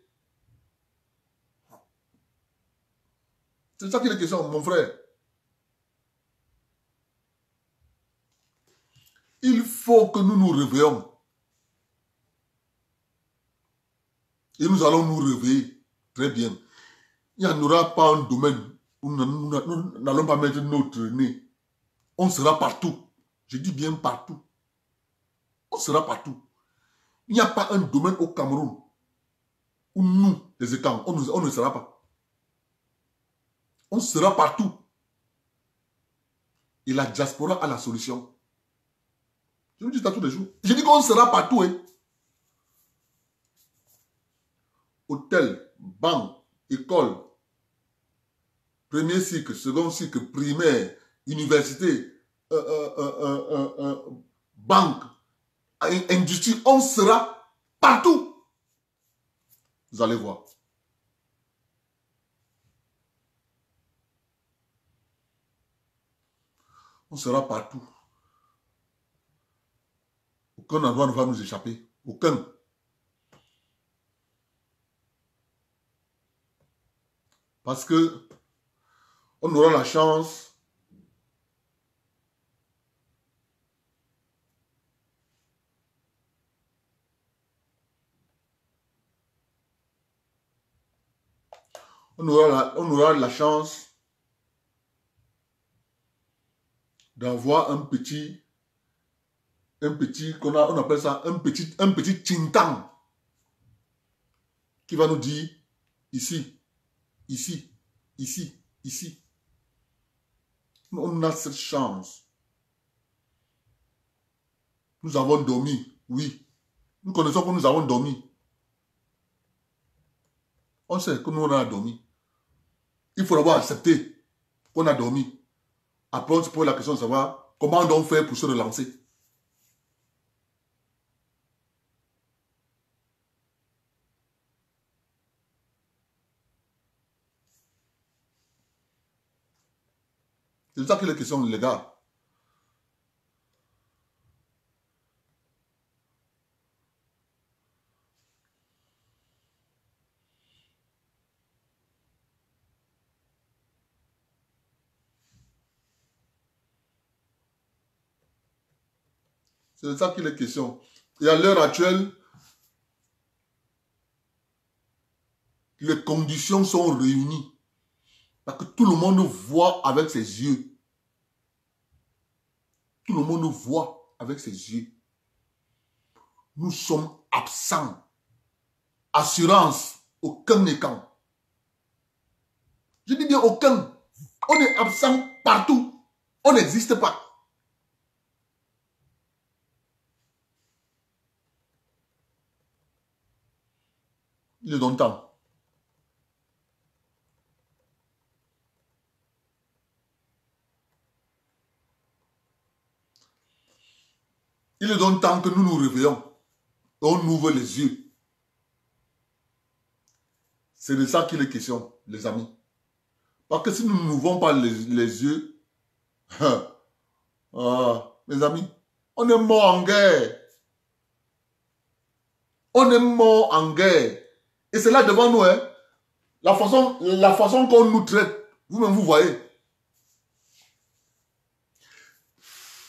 C'est de ça qu'il est question, mon frère. Il faut que nous nous réveillons. Et nous allons nous réveiller. Très bien. Il n'y en aura pas un domaine où nous n'allons pas mettre notre nez. On sera partout. Je dis bien partout. On sera partout. Il n'y a pas un domaine au Cameroun où nous, les États, on ne sera pas. On sera partout. Et la diaspora a la solution. Je vous dis ça tous les jours. Je dis qu'on sera partout. Hein. Hôtel, banque, école, premier cycle, second cycle, primaire, université, banque, industrie, on sera partout. Vous allez voir. On sera partout. Aucun endroit ne va nous échapper. Aucun. Parce que on aura la chance on aura la chance d'avoir un petit, on appelle ça un petit tintang qui va nous dire ici, ici, ici, ici. On a cette chance. Nous avons dormi, oui. Nous connaissons que nous avons dormi. On sait que nous, on a dormi. Il faut d'abord accepter qu'on a dormi. Après, on se pose la question de savoir comment on doit faire pour se relancer. C'est ça qu'il est question, les gars. C'est de ça qu'il est question. Et à l'heure actuelle, les conditions sont réunies. Parce que tout le monde voit avec ses yeux. Tout le monde voit avec ses yeux. Nous sommes absents. Assurance, aucun écran. Je dis bien aucun. On est absent partout. On n'existe pas. Il est donc temps. Il est donc temps que nous nous réveillons. Et on ouvre les yeux. C'est de ça qu'il est question, les amis. Parce que si nous n'ouvrons pas les yeux, mes amis, on est mort en guerre. On est mort en guerre. Et c'est là devant nous, hein. La façon qu'on nous traite, vous-même vous voyez.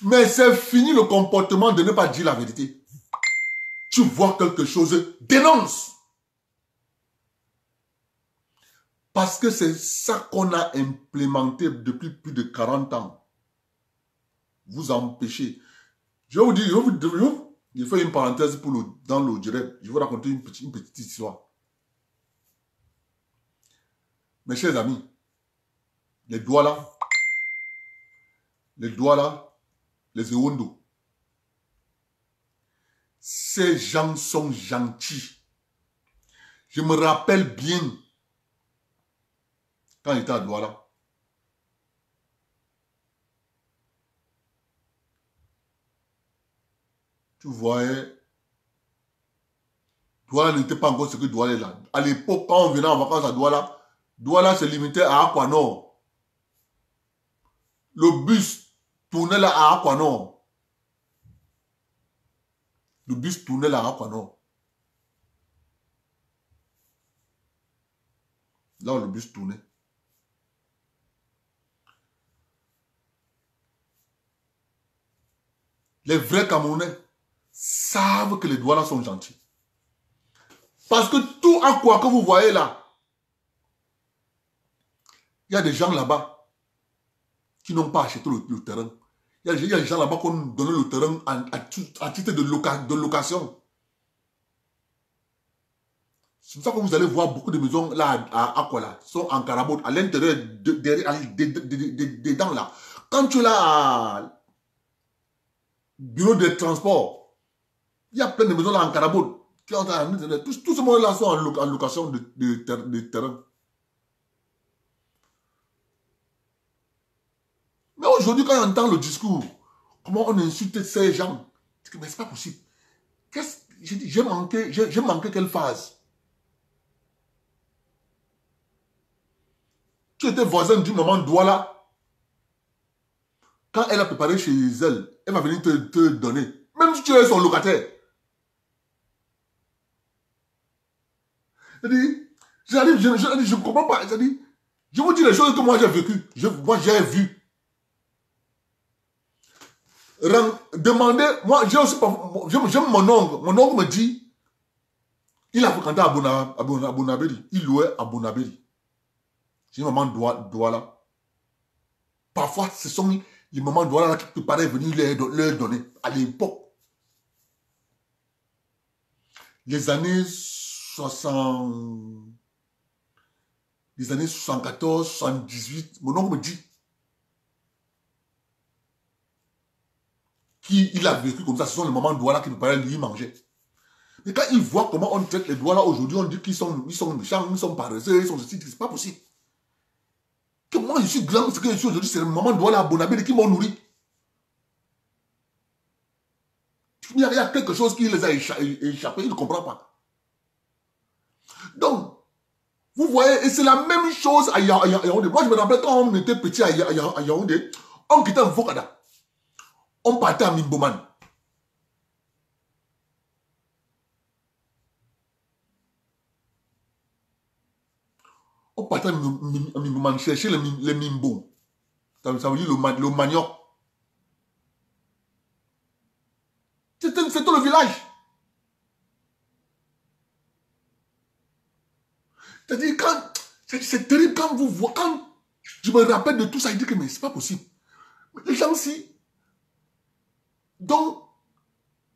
Mais c'est fini le comportement de ne pas dire la vérité. Tu vois quelque chose, dénonce. Parce que c'est ça qu'on a implémenté depuis plus de 40 ans. Vous empêchez. Je vais vous dire, je fais une parenthèse dans le direct. Je vais vous raconter une petite histoire. Mes chers amis, les Douala, les Ewondo, ces gens sont gentils. Je me rappelle bien, quand j'étais à Douala, tu voyais, Douala n'était pas encore ce que Douala est là. À l'époque, quand on venait en vacances à Douala, Douala se limitait à Aquanor. Le bus tournait là à Aquanor. Le bus tournait là à Aquanor. Là où le bus tournait. Les vrais Camerounais savent que les Douala sont gentils. Parce que tout à quoi que vous voyez là, il y a des gens là-bas qui n'ont pas acheté le terrain. Il y a des gens là-bas qui ont donné le terrain à titre de location. C'est pour ça que vous allez voir beaucoup de maisons là à quoi là, sont en carabote, à l'intérieur, dedans là. Quand tu es là à bureau de transport, il y a plein de maisons là en carabote. Tout ce monde-là sont en location de terrain. Mais aujourd'hui, quand on entend le discours, comment on insulte ces gens, mais c'est pas possible. J'ai manqué quelle phase? Tu étais voisin d'une maman Douala. Quand elle a préparé chez elle, elle va venir te donner. Même si tu es son locataire. Je ne comprends pas. Je vous dis les choses que moi j'ai vécues. Moi j'ai vu. Demandez, moi j'ai aussi, j'aime mon oncle. Mon oncle me dit, il a fréquenté à Bonabéry. Il louait à Bonabéry. J'ai une maman Douala. Parfois, ce sont les mamans Douala qui préparaient venir leur donner à l'époque. Les années 60, les années 74, 78, mon oncle me dit qu'il a vécu comme ça. Ce sont les mamans Douala qui préparaient lui manger. Et quand ils voient comment on traite les Douala aujourd'hui, on dit qu'ils sont méchants, ils sont paresseux, ils sont ceci, c'est pas possible. Que moi je suis grand, ce que je suis aujourd'hui, c'est le maman Douala à Bonabé qui m'ont nourri. Il y a quelque chose qui les a échappé, ils ne comprennent pas. Donc, vous voyez, et c'est la même chose à Yaoundé. Moi, je me rappelle quand on était petit à Yaoundé, on quittait un Fokada. On partait à Mimboman. On partait à Mimboman chercher les Mimbo. Ça veut dire le manioc. C'était le village. C'est-à-dire, c'est terrible quand vous voyez, quand je me rappelle de tout ça, il dit que mais c'est pas possible. Les gens si, donc,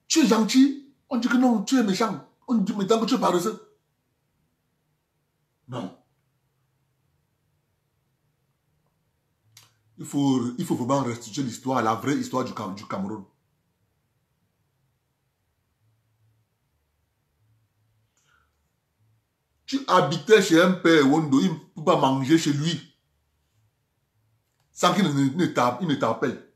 tu es gentil, on dit que non, tu es méchant. On dit maintenant que tu es paresseux. Non. Il faut vraiment restituer l'histoire, la vraie histoire du Cameroun. Tu habitais chez un père Wondo, il ne peut pas manger chez lui sans qu'il ne t'appelle.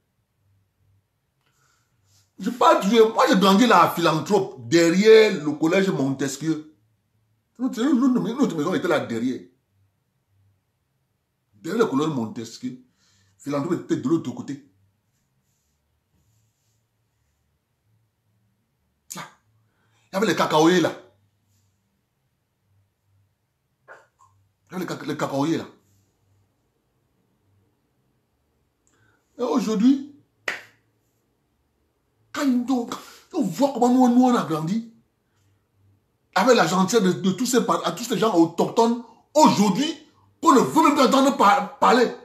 Je parle toujours, moi j'ai grandi là à Philanthrope, derrière le collège Montesquieu. Notre maison était là derrière. Derrière le collège Montesquieu. Philanthrope était de l'autre côté. Là. Il y avait les cacaoyers là. Il y avait les cacaoyers là. Et aujourd'hui, quand on voit comment nous on a grandi, avec la gentillesse de tous ces gens autochtones, aujourd'hui, qu'on ne veut même pas entendre parler.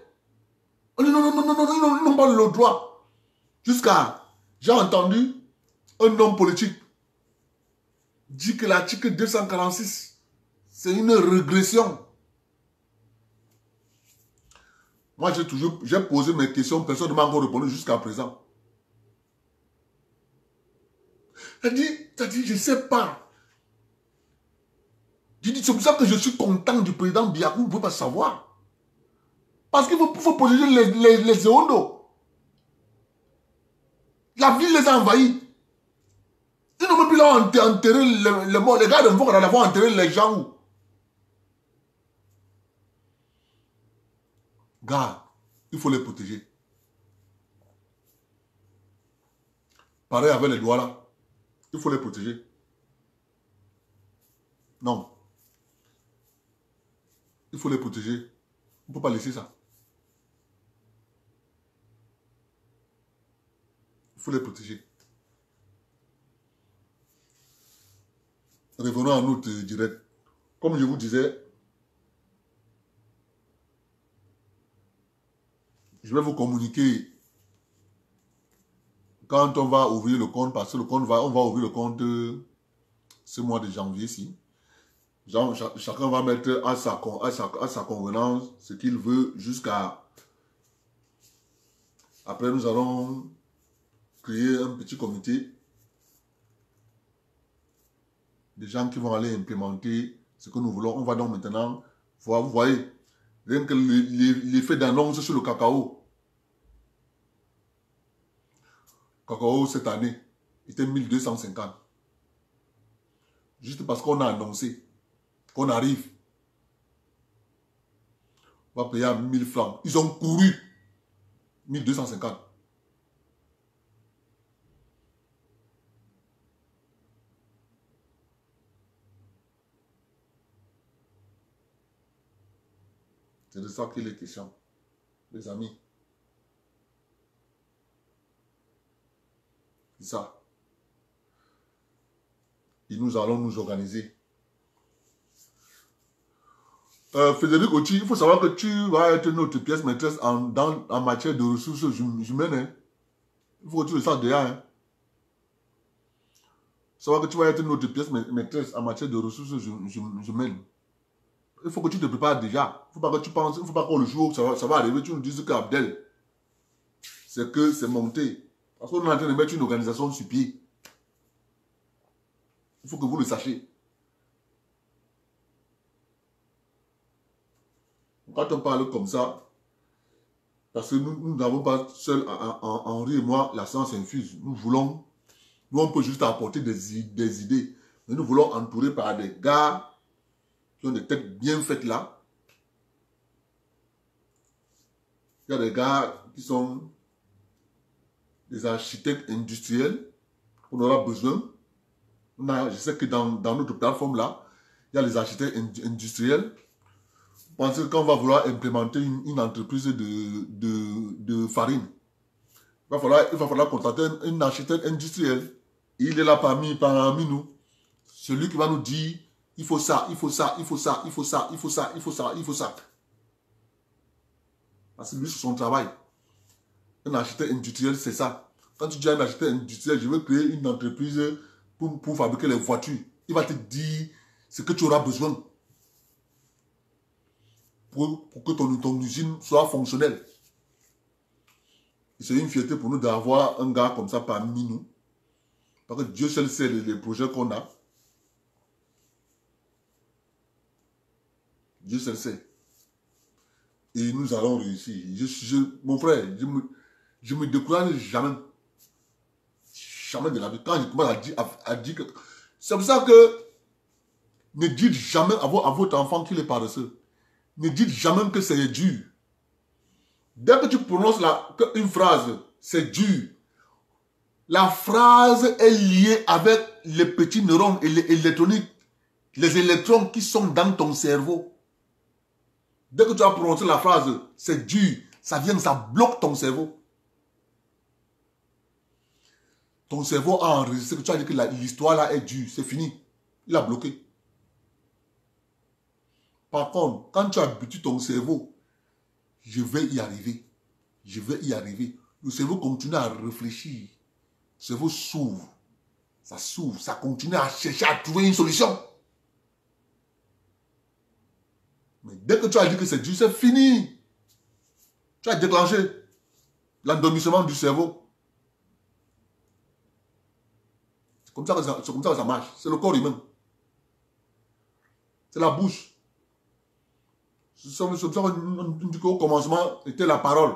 On dit non, ils n'ont pas le droit. Jusqu'à, j'ai entendu un homme politique dire que l'article 246, c'est une régression. Moi, j'ai posé mes questions, personne ne m'a encore répondu jusqu'à présent. C'est-à-dire, je ne sais pas. C'est pour ça que je suis content du président Biakou, vous ne pouvez pas savoir. Parce qu'il faut protéger les Eondo. La ville les a envahis. Ils n'ont même plus là enterrer les morts. Les gars de Mvok, là, vont enterrer les gens où? Gars, il faut les protéger. Pareil avec les Douala. Il faut les protéger. Non. Il faut les protéger. On ne peut pas laisser ça. Il faut les protéger. Revenons à notre direct. Comme je vous disais, je vais vous communiquer quand on va ouvrir le compte, parce que on va ouvrir le compte ce mois de janvier-ci. Chacun va mettre à sa convenance ce qu'il veut jusqu'à... Après, nous allons créer un petit comité de gens qui vont aller implémenter ce que nous voulons. On va donc maintenant voir, vous voyez, rien que l'effet d'annonce sur le cacao. Cacao, cette année, était 1250. Juste parce qu'on a annoncé qu'on arrive. On va payer à 1000 francs. Ils ont couru 1250. C'est de ça qu'il est question, les amis. C'est ça. Et nous allons nous organiser. Frédéric Ochi, il faut savoir que tu vas être notre pièce maîtresse en matière de ressources humaines. Hein. Il faut que tu le saches déjà. Hein. Savoir que tu vas être notre pièce maîtresse en matière de ressources humaines. Il faut que tu te prépares déjà. Il ne faut pas que tu penses, il ne faut pas que le jour où ça va arriver, tu nous dises qu'Abdel, c'est que c'est monté. Parce qu'on est en train de mettre une organisation sur pied. Il Il faut que vous le sachiez. Quand on parle comme ça, parce que nous n'avons pas seul, Henri et moi, la science infuse. Nous voulons, nous on peut juste apporter des idées. Mais nous voulons entourer par des gars qui ont des têtes bien faites là. Il y a des gars qui sont des architectes industriels qu'on aura besoin. Je sais que dans notre plateforme là, il y a les architectes industriels. Je pense que quand on va vouloir implémenter une entreprise de farine, il va falloir contacter un architecte industriel. Il est là parmi nous. Celui qui va nous dire, il faut ça, il faut ça, il faut ça, il faut ça, il faut ça, il faut ça, il faut ça. Parce que lui, c'est son travail. Un architecte industriel, c'est ça. Quand tu dis à un architecte industriel, je veux créer une entreprise pour fabriquer les voitures, il va te dire ce que tu auras besoin pour que ton usine soit fonctionnelle. C'est une fierté pour nous d'avoir un gars comme ça parmi nous. Parce que Dieu seul sait les projets qu'on a. Dieu seul sait. Et nous allons réussir. Mon frère, je me décourage jamais. Jamais de la vie. Quand je commence à dire que... C'est pour ça que ne dites jamais à votre enfant qu'il est paresseux. Ne dites jamais que c'est dur. Dès que tu prononces une phrase, c'est dur. La phrase est liée avec les petits neurones électroniques, les électrons qui sont dans ton cerveau. Dès que tu as prononcé la phrase, c'est dur, ça bloque ton cerveau. Ton cerveau a enregistré que tu as dit que l'histoire là est dure, c'est fini. Il a bloqué. Par contre, quand tu habitues ton cerveau, je vais y arriver. Je vais y arriver. Le cerveau continue à réfléchir. Le cerveau s'ouvre. Ça continue à chercher à trouver une solution. Mais dès que tu as dit que c'est dur, c'est fini. Tu as déclenché l'endormissement du cerveau. C'est comme ça que ça marche. C'est le corps humain. C'est la bouche. C'est ça qu'on dit qu'au commencement était la parole.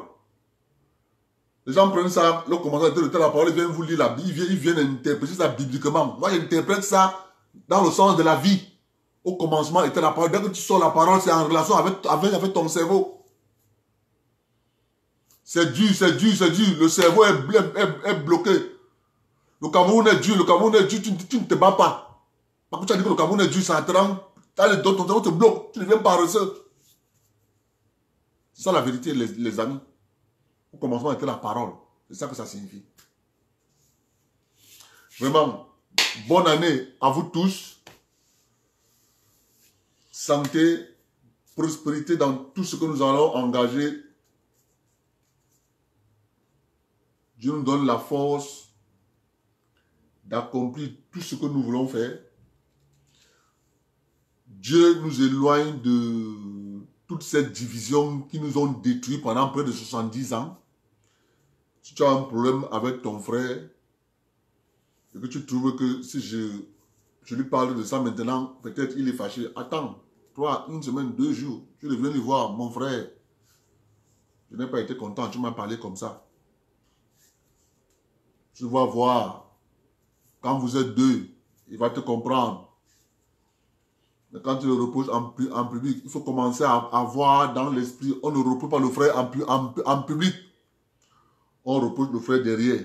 Les gens prennent ça, le commencement était la parole, ils viennent vous lire la Bible, ils viennent interpréter ça bibliquement. Moi, j'interprète ça dans le sens de la vie. Au commencement était la parole. Dès que tu sors la parole, c'est en relation avec ton cerveau. C'est dur, c'est dur, c'est dur. Le cerveau est bloqué. Le Cameroun est dur, tu ne te bats pas. Parce que tu as dit que le Cameroun est dur, ça te rend, ton cerveau te bloque, tu deviens paresseux. C'est ça la vérité, les amis. Au commencement était la parole. C'est ça que ça signifie. Vraiment, bonne année à vous tous. Santé, prospérité dans tout ce que nous allons engager. Dieu nous donne la force d'accomplir tout ce que nous voulons faire. Dieu nous éloigne de toute cette division qui nous ont détruits pendant près de 70 ans. Si tu as un problème avec ton frère et que tu trouves que si je lui parle de ça maintenant, peut-être il est fâché. Attends, toi, une semaine, 2 jours, tu devrais lui voir, mon frère. Je n'ai pas été content, tu m'as parlé comme ça. Tu vas voir, quand vous êtes deux, il va te comprendre. Mais quand tu le reposes en public, il faut commencer à voir dans l'esprit, on ne repose pas le frère en public. On repose le frère derrière.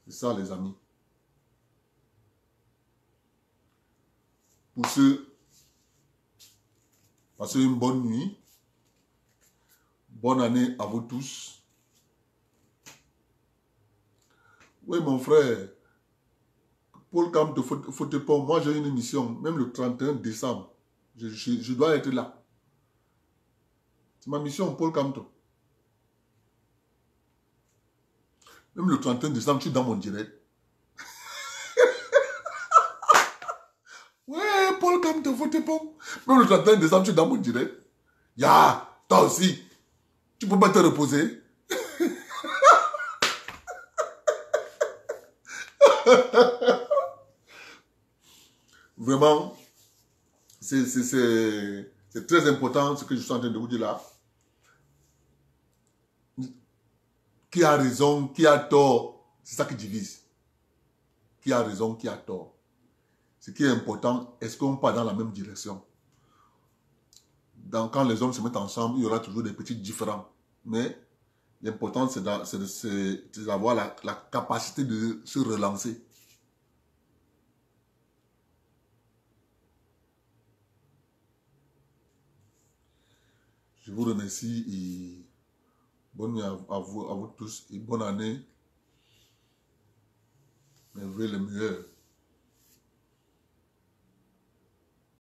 C'est ça, les amis. Pour ceux, passez une bonne nuit. Bonne année à vous tous. Oui, mon frère, Paul Camp de Fautepont, moi j'ai une émission, même le 31 décembre. Je dois être là. C'est ma mission, Paul Camto. Même le 31 décembre, je suis dans mon direct. Ouais, Paul Camto Fautepont. Même le 31 décembre, je suis dans mon direct. Ya, toi aussi. Tu peux pas te reposer. Vraiment, c'est très important ce que je suis en train de vous dire là. Qui a raison, qui a tort, c'est ça qui divise. Qui a raison, qui a tort. Ce qui est important, est-ce qu'on part dans la même direction? Quand les hommes se mettent ensemble, il y aura toujours des petits différends. Mais l'important, c'est d'avoir la capacité de se relancer. Je vous remercie et bonne nuit à vous tous et bonne année. Mais veuillez le meilleur.